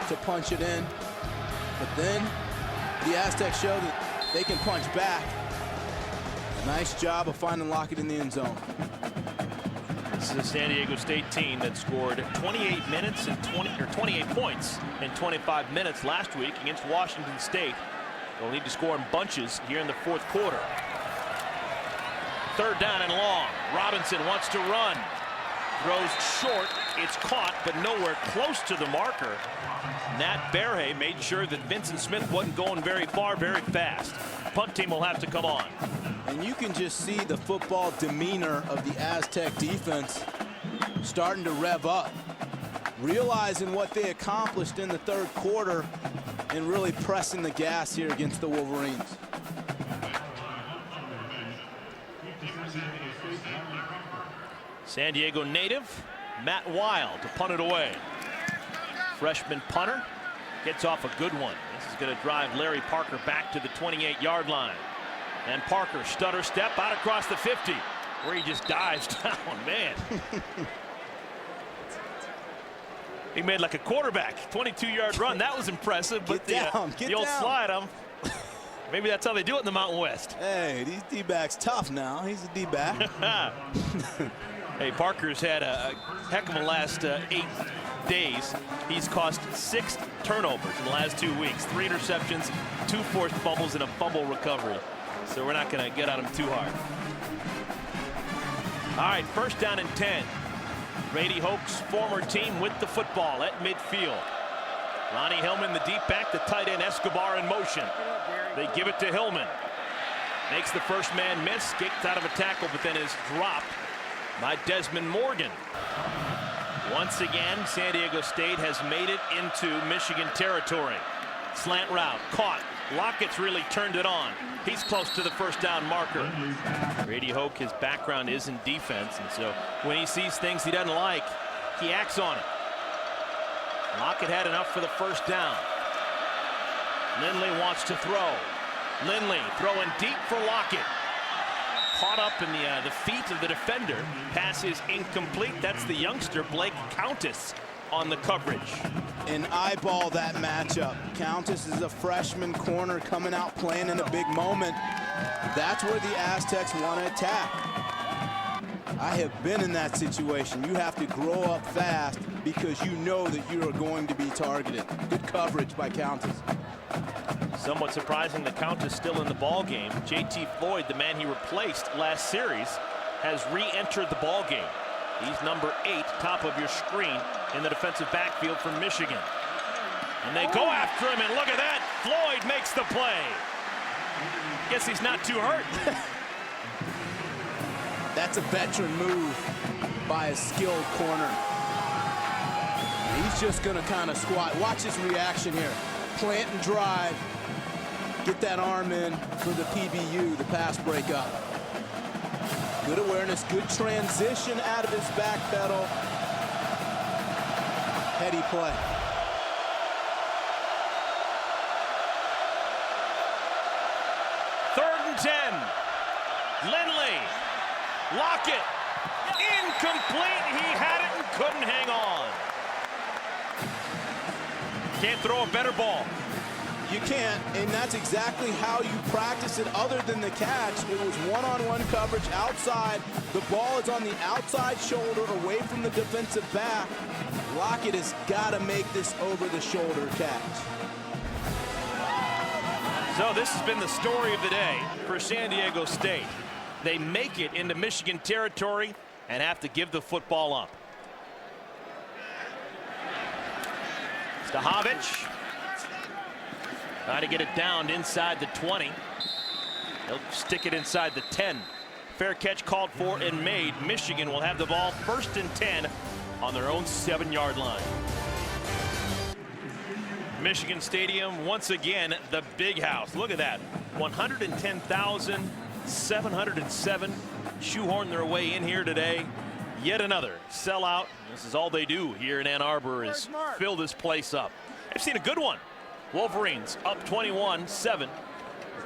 to punch it in. But then the Aztecs show that they can punch back. Nice job of finding Lockett in the end zone. This is a San Diego State team that scored 28 points in 25 minutes last week against Washington State. They'll need to score in bunches here in the 4th quarter. Third down and long. Robinson wants to run. Throws short. It's caught, but nowhere close to the marker. Nat Berhe made sure that Vincent Smith wasn't going very far, very fast. Punt team will have to come on. And you can just see the football demeanor of the Aztec defense starting to rev up, realizing what they accomplished in the 3rd quarter and really pressing the gas here against the Wolverines. San Diego native Matt Wild to punt it away. Freshman punter gets off a good one. This is going to drive Larry Parker back to the 28-yard line. And Parker stutter step out across the 50 where he just dives down. Man. He made like a quarterback 22-yard run. That was impressive. But the old slide, maybe that's how they do it in the Mountain West. Hey, these D-backs tough now. He's a D-back. Hey, Parker's had a heck of a last 8 days. He's caused 6 turnovers in the last 2 weeks. 3 interceptions, 2 forced fumbles, and a fumble recovery. So we're not going to get on him too hard. All right, first down and 10. Brady Hoke's former team with the football at midfield. Ronnie Hillman, the deep back, the tight end Escobar in motion. They give it to Hillman. Makes the first man miss, gets out of a tackle, but then is dropped by Desmond Morgan. Once again, San Diego State has made it into Michigan territory. Slant route, caught. Lockett's really turned it on. He's close to the first down marker. Brady Hoke, his background is in defense, and so when he sees things he doesn't like, he acts on it. Lockett had enough for the first down. Lindley wants to throw. Lindley throwing deep for Lockett. Caught up in the feet of the defender. Pass is incomplete. That's the youngster Blake Countess on the coverage. And eyeball that matchup. Countess is a freshman corner coming out playing in a big moment. That's where the Aztecs want to attack. I have been in that situation. You have to grow up fast because you know that you are going to be targeted. Good coverage by Countess. Somewhat surprising that Countess still in the ball game. J.T. Floyd, the man he replaced last series, has re-entered the ball game. He's number 8, top of your screen in the defensive backfield from Michigan. And they go after him, and look at that. Floyd makes the play. Guess he's not too hurt. That's a veteran move by a skilled corner. He's just going to kind of squat. Watch his reaction here. Plant and drive. Get that arm in for the PBU, the pass breakup. Good awareness, good transition out of his back pedal. Heady play. Third and 10. Lindley. Lockett. Incomplete. He had it and couldn't hang on. Can't throw a better ball. You can't, and that's exactly how you practice it other than the catch. It was one-on-one coverage outside. The ball is on the outside shoulder away from the defensive back. Lockett has got to make this over-the-shoulder catch. So this has been the story of the day for San Diego State. They make it into Michigan territory and have to give the football up. Stahovich trying to get it down inside the 20. He'll stick it inside the 10. Fair catch called for and made. Michigan will have the ball first and 10 on their own 7-yard line. Michigan Stadium, once again, the big house. Look at that. 110,707 shoehorn their way in here today. Yet another sellout. This is all they do here in Ann Arbor is fill this place up. I've seen a good one. Wolverines up 21-7.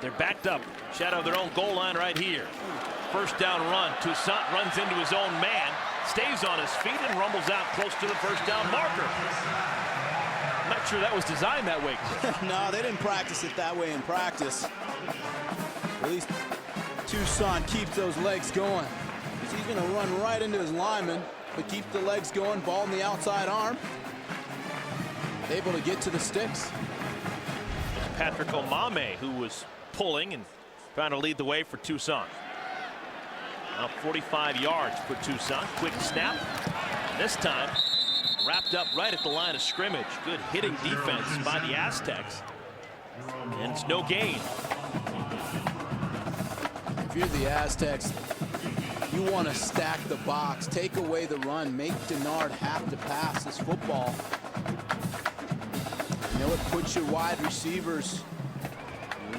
They're backed up. Shadow of their own goal line right here. First down run. Toussaint runs into his own man. Stays on his feet and rumbles out close to the first down marker. I'm not sure that was designed that way. No, they didn't practice it that way in practice. At least Toussaint keeps those legs going. He's going to run right into his lineman, but keep the legs going, ball in the outside arm. Able to get to the sticks. Patrick Omame, who was pulling and trying to lead the way for Toussaint. Now 45 yards for Toussaint. Quick snap. This time wrapped up right at the line of scrimmage. Good hitting defense by the Aztecs. And it's no gain. If you're the Aztecs, you want to stack the box, take away the run, make Denard have to pass this football. You know, it puts your wide receivers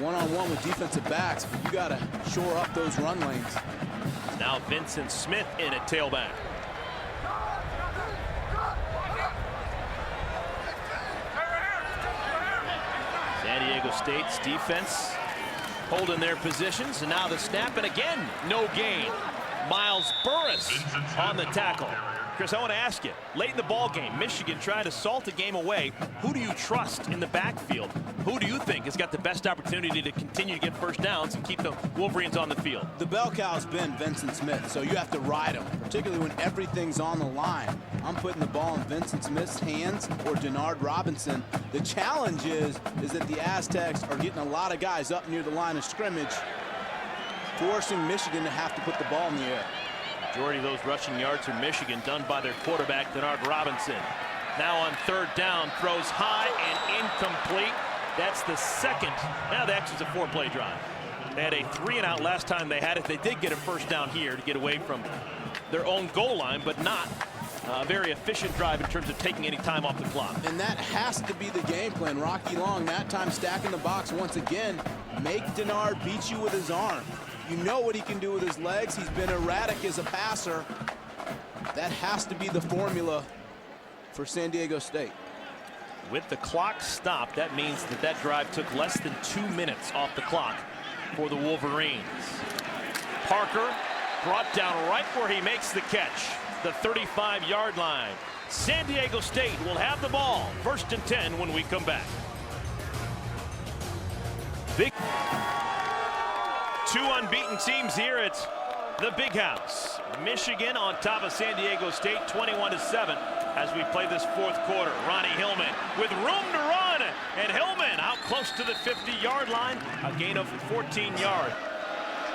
one-on-one with defensive backs, but you got to shore up those run lanes. Now Vincent Smith in at tailback. San Diego State's defense holding their positions, and now the snap, and again, no gain. Miles Burris on the tackle. Chris, I want to ask you, late in the ball game, Michigan trying to salt the game away. Who do you trust in the backfield? Who do you think has got the best opportunity to continue to get first downs and keep the Wolverines on the field? The bell cow's been Vincent Smith, so you have to ride him, particularly when everything's on the line. I'm putting the ball in Vincent Smith's hands or Denard Robinson. The challenge is that the Aztecs are getting a lot of guys up near the line of scrimmage, forcing Michigan to have to put the ball in the air. Majority of those rushing yards for Michigan done by their quarterback, Denard Robinson. Now on third down, throws high and incomplete. That's the second. Now the X is a 4-play drive. They had a 3-and-out last time they had it. They did get a first down here to get away from their own goal line, but not a very efficient drive in terms of taking any time off the clock. And that has to be the game plan. Rocky Long, that time stacking the box once again. Make Denard beat you with his arm. You know what he can do with his legs. He's been erratic as a passer. That has to be the formula for San Diego State. With the clock stopped, that means that drive took less than 2 minutes off the clock for the Wolverines. Parker brought down right where he makes the catch, the 35-yard line. San Diego State will have the ball, 1st and 10 when we come back. Big. Two unbeaten teams here at the Big House. Michigan on top of San Diego State, 21-7 as we play this 4th quarter. Ronnie Hillman with room to run, and Hillman out close to the 50-yard line, a gain of 14 yards.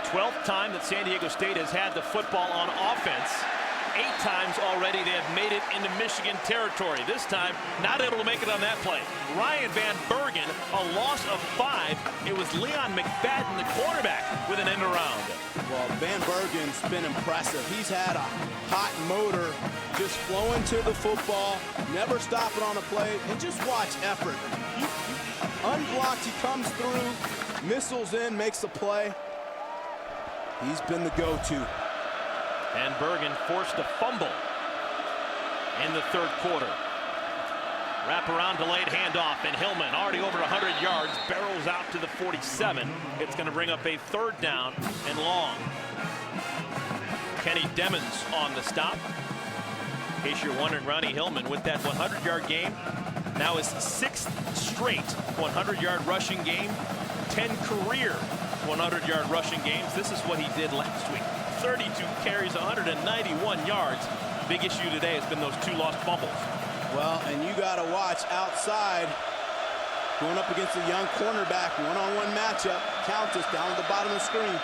12th time that San Diego State has had the football on offense. 8 times already they have made it into Michigan territory. This time, not able to make it on that play. Ryan Van Bergen, a loss of 5. It was Leon McFadden, the quarterback, with an end around. Well, Van Bergen's been impressive. He's had a hot motor, just flowing to the football, never stopping on a play, and just watch effort. Unblocked, he comes through, missiles in, makes a play. He's been the go-to. And Bergen forced a fumble in the 3rd quarter. Wraparound delayed handoff, and Hillman already over 100 yards, barrels out to the 47. It's going to bring up a 3rd down and long. Kenny Demmons on the stop. In case you're wondering, Ronnie Hillman with that 100-yard game. Now his 6th straight 100-yard rushing game. 10 career 100-yard rushing games. This is what he did last week. 32 carries, 191 yards. Big issue today has been those 2 lost fumbles. Well, and you got to watch outside, going up against a young cornerback, one-on-one matchup. Countess down at the bottom of the screen.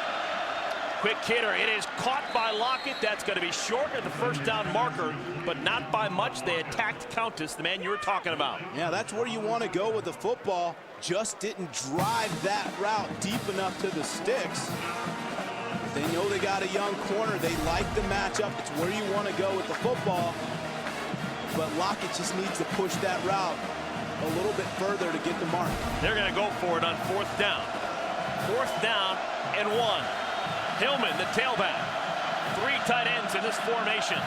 Quick hitter, it is caught by Lockett. That's going to be short of the first down marker, but not by much. They attacked Countess, the man you were talking about. Yeah, that's where you want to go with the football. Just didn't drive that route deep enough to the sticks. They know they got a young corner. They like the matchup. It's where you want to go with the football. But Lockett just needs to push that route a little bit further to get the mark. They're going to go for it on 4th down. 4th down and 1. Hillman, the tailback. 3 tight ends in this formation.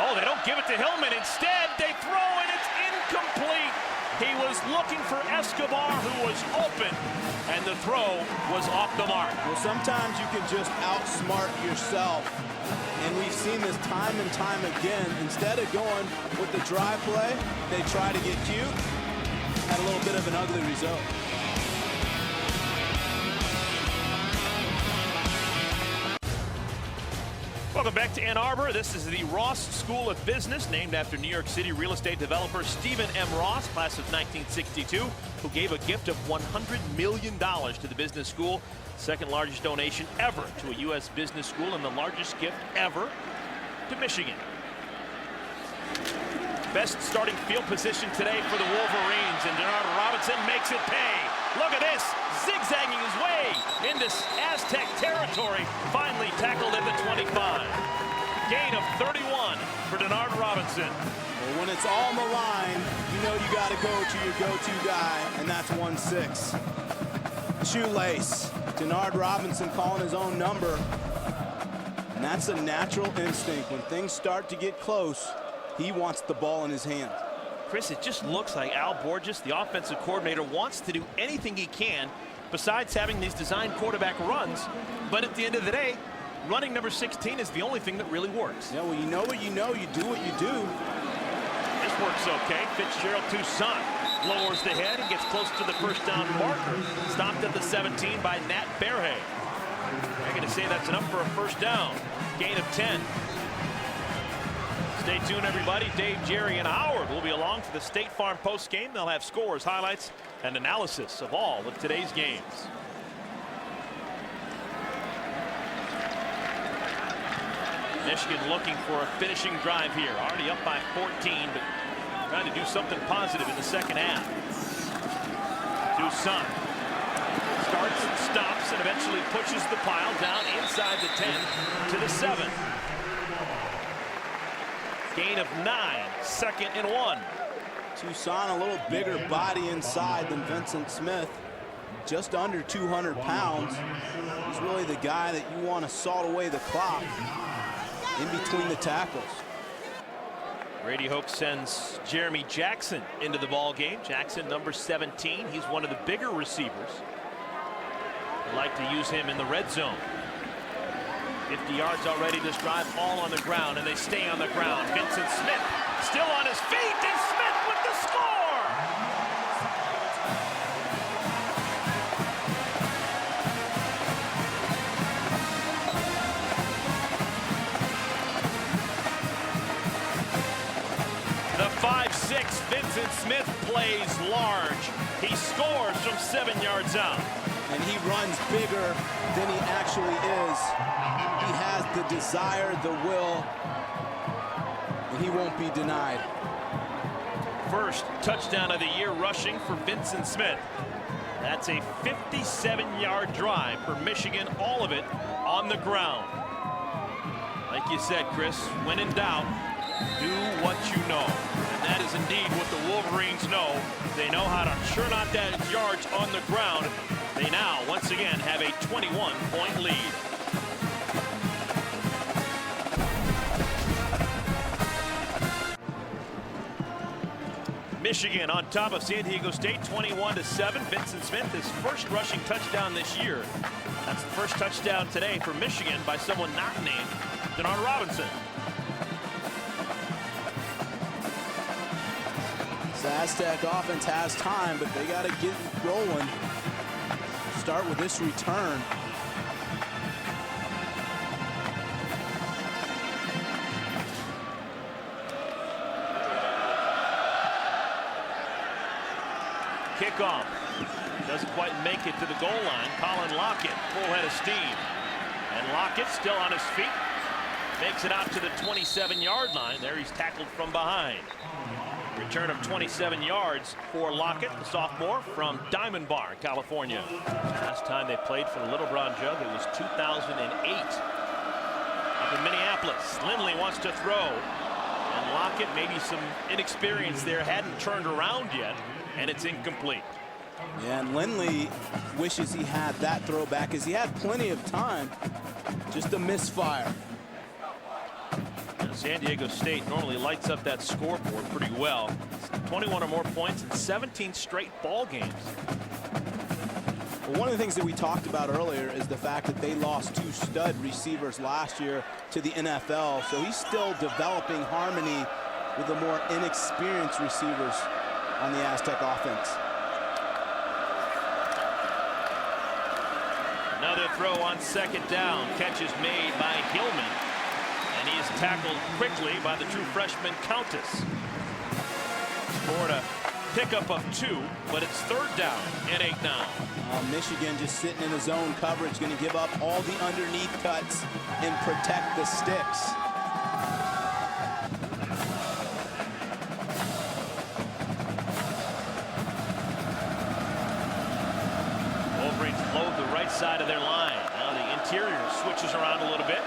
Oh, they don't give it to Hillman. Instead, they throw, and it's incomplete. He was looking for Escobar, who was open, and the throw was off the mark. Well, sometimes you can just outsmart yourself, and we've seen this time and time again. Instead of going with the dry play, they try to get cute. Had a little bit of an ugly result. Welcome back to Ann Arbor. This is the Ross School of Business, named after New York City real estate developer Stephen M. Ross, class of 1962, who gave a gift of $100 million to the business school, second largest donation ever to a U.S. business school, and the largest gift ever to Michigan. Best starting field position today for the Wolverines, and Denard Robinson makes it pay. Look at this, zigzagging his way into Aztec territory, finally tackled at the 25. Gain of 31 for Denard Robinson. Well, when it's all on the line, you know you got to go to your go-to guy, and that's 1-6. Shoelace. Denard Robinson calling his own number, and that's a natural instinct. When things start to get close, he wants the ball in his hand. Chris, it just looks like Al Borges, the offensive coordinator, wants to do anything he can besides having these design quarterback runs. But at the end of the day, running number 16 is the only thing that really works. Yeah, well, you know what you know. You do what you do. This works okay. Fitzgerald Toussaint lowers the head and gets close to the first down marker. Stopped at the 17 by Nat Berhe. They're going to say that's enough for a first down. Gain of 10. Stay tuned, everybody. Dave, Jerry, and Howard will be along for the State Farm post game. They'll have scores, highlights, and analysis of all of today's games. Michigan looking for a finishing drive here. Already up by 14, but trying to do something positive in the second half. Toussaint starts, stops, and eventually pushes the pile down inside the 10 to the 7. Gain of 9, 2nd and 1. Toussaint, a little bigger body inside than Vincent Smith. Just under 200 pounds. He's really the guy that you want to salt away the clock in between the tackles. Brady Hoke sends Jeremy Jackson into the ball game. Jackson, number 17. He's one of the bigger receivers. They like to use him in the red zone. 50 yards already this drive, all on the ground, and they stay on the ground. Vincent Smith still on his feet, and Smith with the score! The 5'6" Vincent Smith plays large. He scores from 7 yards out. And he runs bigger than he actually is. He has the desire, the will, and he won't be denied. First touchdown of the year rushing for Vincent Smith. That's a 57-yard drive for Michigan, all of it on the ground. Like you said, Chris, when in doubt, do what you know. And that is indeed what the Wolverines know. They know how to churn out that yards on the ground. They now, once again, have a 21-point lead. Michigan on top of San Diego State, 21-7. Vincent Smith, his first rushing touchdown this year. That's the first touchdown today for Michigan by someone not named Denard Robinson. The Aztec offense has time, but they got to get rolling. Start with this return. Kickoff. Doesn't quite make it to the goal line. Colin Lockett, full head of steam. And Lockett still on his feet. Makes it out to the 27-yard line. There he's tackled from behind. Return of 27 yards for Lockett, the sophomore from Diamond Bar, California. Last time they played for the Little Brown Jug, it was 2008. Up in Minneapolis, Lindley wants to throw. And Lockett, maybe some inexperience there, hadn't turned around yet, and it's incomplete. Yeah, and Lindley wishes he had that throw back, as he had plenty of time. Just a misfire. Now, San Diego State normally lights up that scoreboard pretty well. It's 21 or more points in 17 straight ball games. Well, one of the things that we talked about earlier is the fact that they lost 2 stud receivers last year to the NFL. So he's still developing harmony with the more inexperienced receivers on the Aztec offense. Another throw on second down. Catch is made by Hillman. And he is tackled quickly by the true freshman Countess. Scored a pickup of 2, but it's third down and 8 now. Michigan just sitting in the zone coverage, going to give up all the underneath cuts and protect the sticks. Wolverines load the right side of their line. Now the interior switches around a little bit.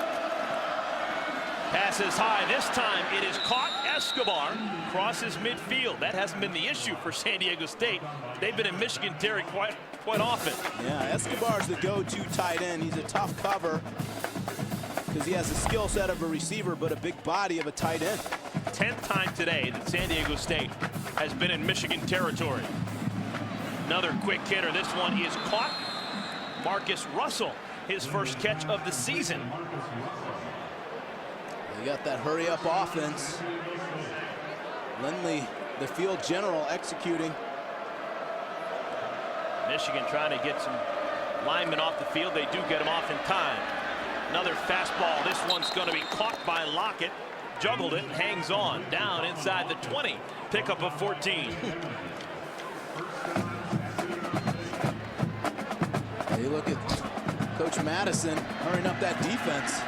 Passes high. This time it is caught. Escobar crosses midfield. That hasn't been the issue for San Diego State. They've been in Michigan territory quite often. Yeah, Escobar's the go-to tight end. He's a tough cover because he has the skill set of a receiver, but a big body of a tight end. 10th time today that San Diego State has been in Michigan territory. Another quick hitter. This one is caught. Marcus Russell, his first catch of the season. You got that hurry-up offense. Lindley, the field general, executing. Michigan trying to get some linemen off the field. They do get them off in time. Another fastball. This one's going to be caught by Lockett. Juggled it and hangs on. Down inside the 20. Pickup of 14. You look at Coach Madison hurrying up that defense.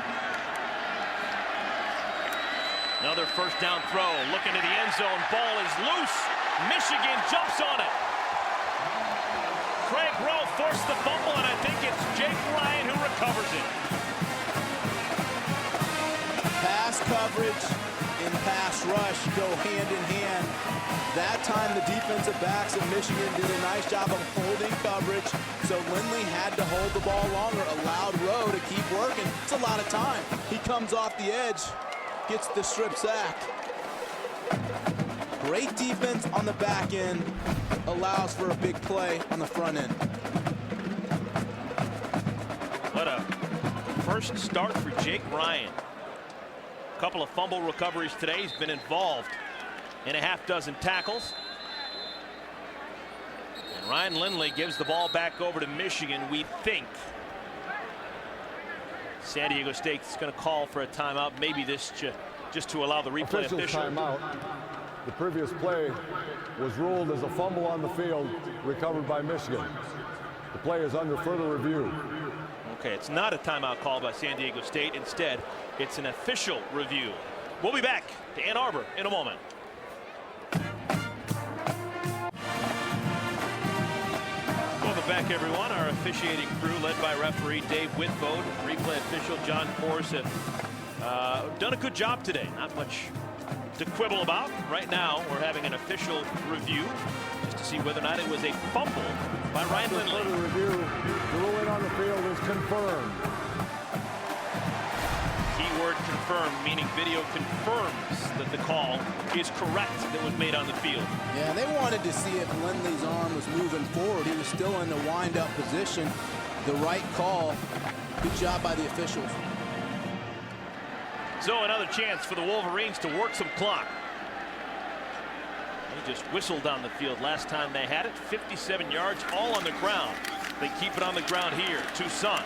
Another first down throw. Looking to the end zone. Ball is loose. Michigan jumps on it. Craig Rowe forced the fumble, and I think it's Jake Ryan who recovers it. Pass coverage and pass rush go hand in hand. That time the defensive backs of Michigan did a nice job of holding coverage, so Lindley had to hold the ball longer, allowed Rowe to keep working. It's a lot of time. He comes off the edge, gets the strip sack. Great defense on the back end, allows for a big play on the front end. What a first start for Jake Ryan. A couple of fumble recoveries today. He's been involved in a half dozen tackles. And Ryan Lindley gives the ball back over to Michigan, we think. San Diego State's going to call for a timeout. Maybe this just to allow the replay official. Timeout. The previous play was ruled as a fumble on the field, recovered by Michigan. The play is under further review. Okay, it's not a timeout call by San Diego State. Instead, it's an official review. We'll be back to Ann Arbor in a moment. Welcome back, everyone. Our officiating crew, led by referee Dave Whitford, replay official John Force, have done a good job today. Not much to quibble about. Right now, we're having an official review just to see whether or not it was a fumble by Ryan Lindley. Further review, the ruling on the field is confirmed. Keyword confirmed, meaning video confirms that the call is correct that was made on the field. Yeah, they wanted to see if Lindley's arm was moving forward. He was still in the wind-up position. The right call. Good job by the officials. So another chance for the Wolverines to work some clock. They just whistled down the field last time they had it. 57 yards, all on the ground. They keep it on the ground here. Toussaint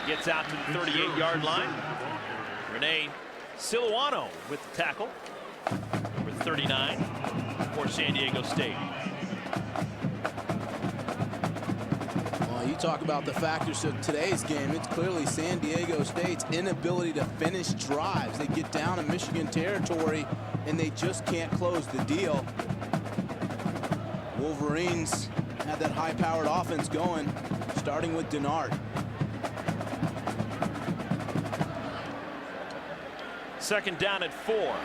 gets out to the 38-yard line. Renee Siluano with the tackle. Number 39 for San Diego State. You talk about the factors of today's game. It's clearly San Diego State's inability to finish drives. They get down in Michigan territory and they just can't close the deal. Wolverines had that high-powered offense going, starting with Denard. Second down at 4.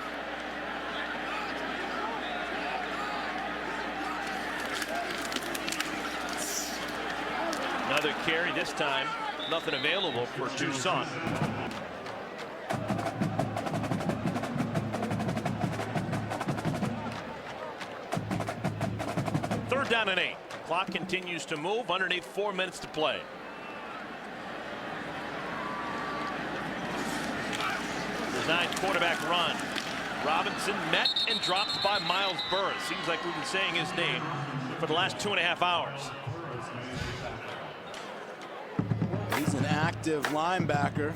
Another carry, this time nothing available for Tucson. Third down and 8. Clock continues to move underneath 4 minutes to play. Design quarterback run. Robinson met and dropped by Miles Burris. Seems like we've been saying his name for the last 2.5 hours. He's an active linebacker.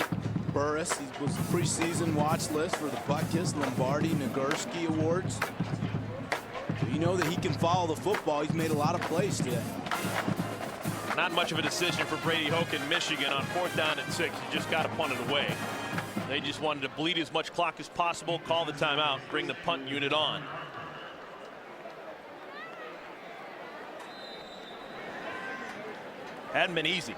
Burris, he was the preseason watch list for the Butkus, Lombardi, Nagurski awards. You know that he can follow the football. He's made a lot of plays today. Not much of a decision for Brady Hoke in Michigan on 4th down and 6. He just got to punt it away. They just wanted to bleed as much clock as possible, call the timeout, bring the punt unit on. Hadn't been easy.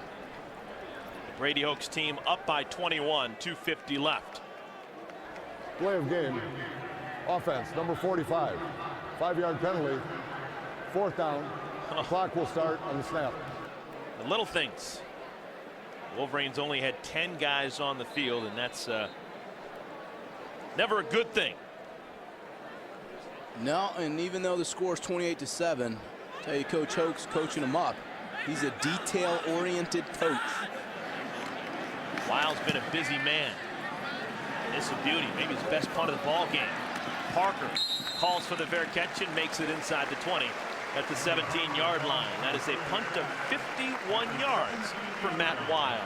Brady Hoke's team up by 21, 2:50 left. Play of game. Offense, number 45. 5-yard penalty. 4th down. Clock will start on the snap. The little things. Wolverines only had 10 guys on the field, and that's never a good thing. No, and even though the score is 28-7, I tell you, Coach Hoke's coaching him up. He's a detail-oriented coach. Wile's been a busy man. It's a beauty, maybe his best punt of the ball game. Parker calls for the fair catch and makes it inside the 20 at the 17-yard line. That is a punt of 51 yards for Matt Weil.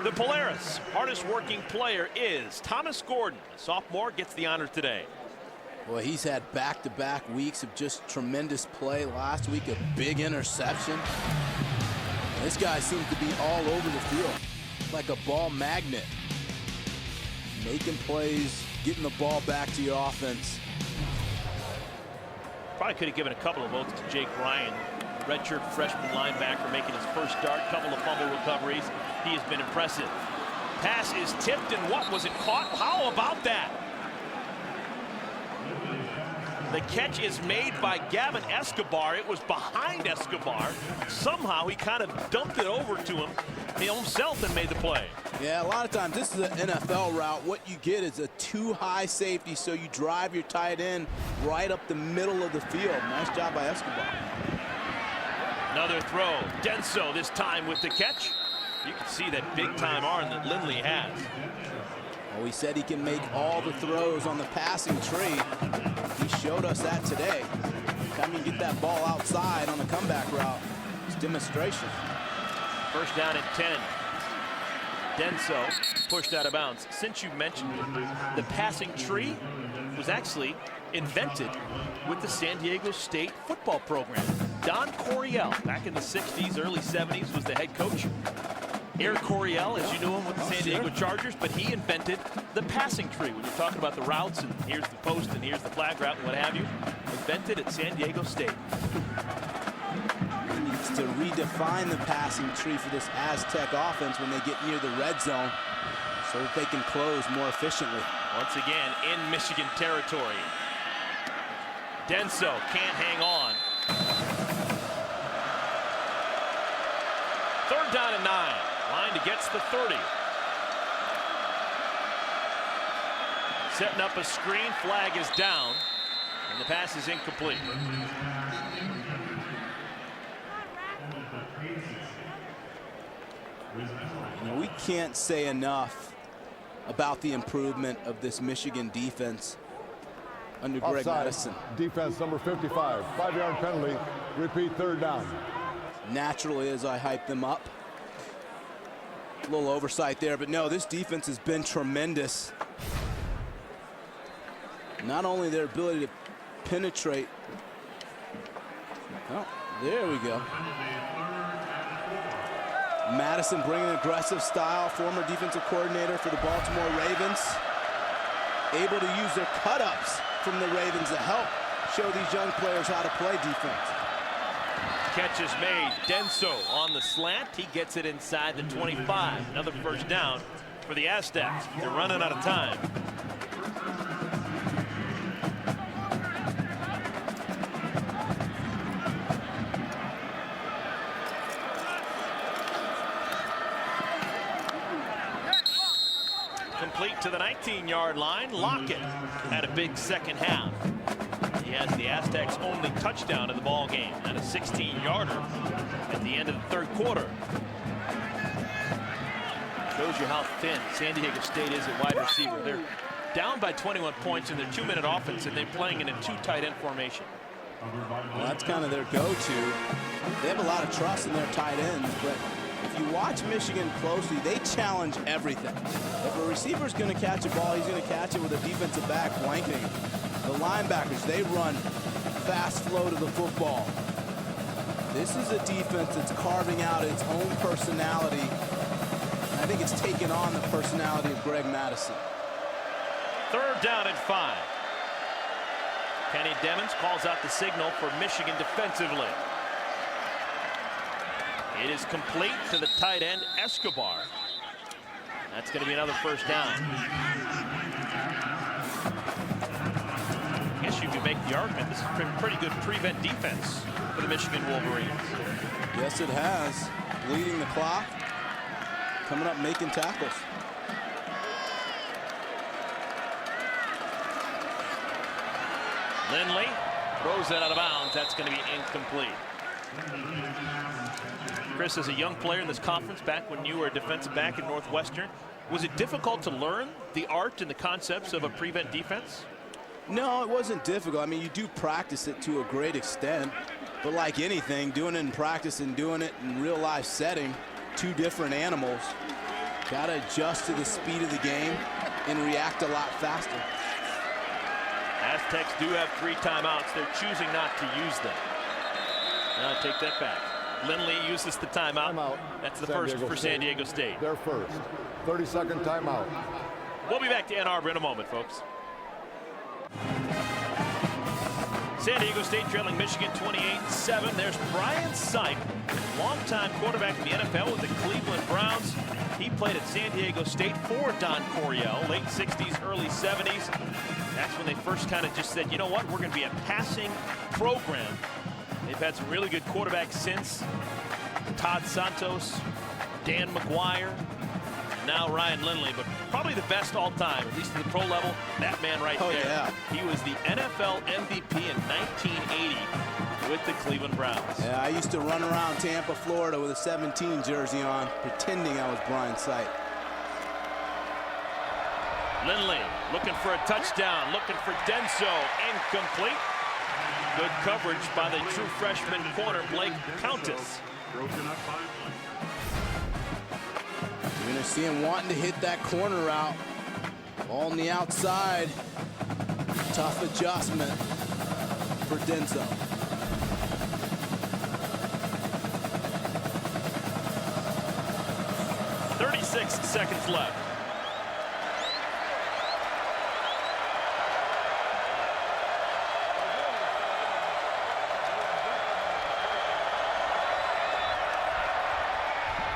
The Polaris hardest working player is Thomas Gordon. The sophomore gets the honor today. Well, he's had back-to-back weeks of just tremendous play. Last week, a big interception. This guy seems to be all over the field, like a ball magnet. Making plays, getting the ball back to your offense. Probably could have given a couple of votes to Jake Ryan, redshirt freshman linebacker making his first start. Couple of fumble recoveries. He has been impressive. Pass is tipped, and what was it caught? How about that? The catch is made by Gavin Escobar. It was behind Escobar. Somehow he kind of dumped it over to him himself and made the play. Yeah, a lot of times this is an NFL route. What you get is a too high safety, so you drive your tight end right up the middle of the field. Nice job by Escobar. Another throw. Denso this time with the catch. You can see that big-time arm that Lindley has. Well, he said he can make all the throws on the passing tree. He showed us that today. Time you get that ball outside on the comeback route. It's demonstration. First down at 10. Denso pushed out of bounds. Since you mentioned it, the passing tree was actually invented with the San Diego State football program. Don Coryell, back in the 60s, early 70s, was the head coach. Eric Coryell, as you knew him with the San Diego Chargers, but he invented the passing tree. When you're talking about the routes, and here's the post, and here's the flag route, and what have you, invented at San Diego State. He needs to redefine the passing tree for this Aztec offense when they get near the red zone so that they can close more efficiently. Once again, in Michigan territory. Denso can't hang on. 3rd down and 9. Line against the 30. Setting up a screen. Flag is down. And the pass is incomplete. You know, we can't say enough about the improvement of this Michigan defense under Greg Madison. Defense number 55. 5-yard penalty. Repeat 3rd down. Naturally, as I hype them up. A little oversight there, but no, this defense has been tremendous. Not only their ability to penetrate. Oh, there we go. Madison bringing an aggressive style, former defensive coordinator for the Baltimore Ravens. Able to use their cut-ups from the Ravens to help show these young players how to play defense. Catch is made. Denso on the slant. He gets it inside the 25. Another first down for the Aztecs. They're running out of time. to the 19-yard line. Lockett had a big second half. He has the Aztecs' only touchdown in the ball game, and a 16-yarder at the end of the third quarter. Shows you how thin San Diego State is at wide receiver. They're down by 21 points in their 2-minute offense, and they're playing in a 2 tight end formation. Well, that's kind of their go-to. They have a lot of trust in their tight ends, but if you watch Michigan closely, they challenge everything. If a receiver's going to catch a ball, he's going to catch it with a defensive back blanketing him. The linebackers, they run fast flow to the football. This is a defense that's carving out its own personality. And I think it's taken on the personality of Greg Madison. 3rd down and 5. Kenny Demmons calls out the signal for Michigan defensively. It is complete to the tight end, Escobar. That's going to be another 1st down. I guess you could make the argument this is pretty good prevent defense for the Michigan Wolverines. Yes, it has. Bleeding the clock. Coming up, making tackles. Lindley throws it out of bounds. That's going to be incomplete. Chris, as a young player in this conference, back when you were a defensive back at Northwestern, was it difficult to learn the art and the concepts of a prevent defense? No, it wasn't difficult. I mean, you do practice it to a great extent, but like anything, doing it in practice and doing it in real life setting, 2 different animals. Got to adjust to the speed of the game and react a lot faster. Aztecs do have 3 timeouts. They're choosing not to use them. Now take that back. Lindley uses the timeout. That's the first for San Diego State. Their first. 30-second timeout. We'll be back to Ann Arbor in a moment, folks. San Diego State trailing Michigan 28-7. There's Brian Sipe, longtime quarterback in the NFL with the Cleveland Browns. He played at San Diego State for Don Coryell, late 60s, early 70s. That's when they first kind of just said, you know what, we're going to be a passing program. They've had some really good quarterbacks since. Todd Santos, Dan McGuire, and now Ryan Lindley, but probably the best all time, at least at the pro level, that man right there. Yeah. He was the NFL MVP in 1980 with the Cleveland Browns. Yeah, I used to run around Tampa, Florida with a 17 jersey on, pretending I was Brian Sipe. Lindley looking for a touchdown, looking for Denso, incomplete. Good coverage by the true freshman corner, Blake Countess. You're going to see him wanting to hit that corner route. Ball on the outside. Tough adjustment for Denso. .36 seconds left.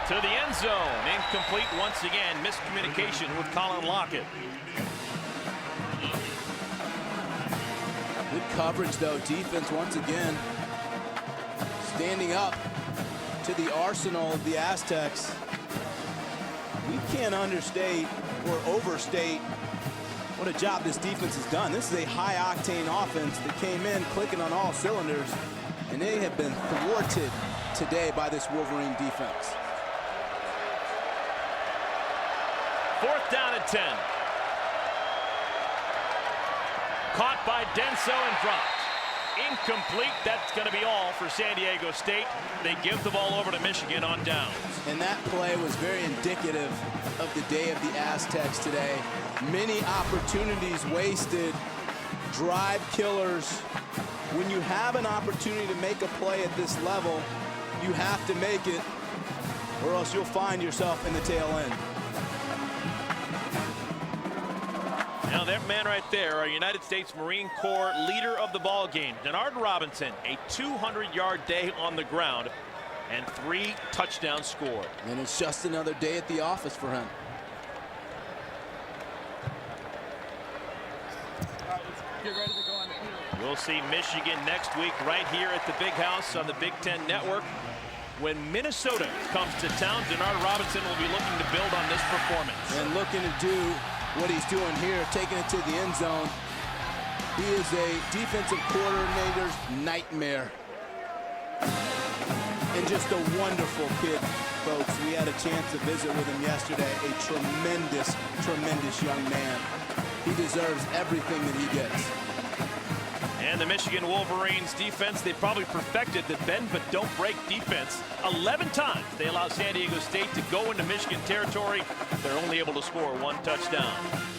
To the end zone, incomplete once again. Miscommunication with Colin Lockett. Good coverage though, defense once again standing up to the arsenal of the Aztecs. We can't understate or overstate what a job this defense has done. This is a high-octane offense that came in clicking on all cylinders, and they have been thwarted today by this Wolverine defense. 4th down and 10. Caught by Denso and dropped. Incomplete. That's going to be all for San Diego State. They give the ball over to Michigan on downs. And that play was very indicative of the day of the Aztecs today. Many opportunities wasted, drive killers. When you have an opportunity to make a play at this level, you have to make it, or else you'll find yourself in the tail end. Now that man right there, our United States Marine Corps leader of the ball game, Denard Robinson, a 200-yard day on the ground and 3 touchdowns scored. And it's just another day at the office for him. We'll see Michigan next week right here at the Big House on the Big Ten Network. When Minnesota comes to town, Denard Robinson will be looking to build on this performance. And looking to do what he's doing here, taking it to the end zone. He is a defensive coordinator's nightmare. And just a wonderful kid, folks. We had a chance to visit with him yesterday. A tremendous, tremendous young man. He deserves everything that he gets. And the Michigan Wolverines defense, they probably perfected the bend but don't break defense. 11 times they allow San Diego State to go into Michigan territory. They're only able to score 1 touchdown.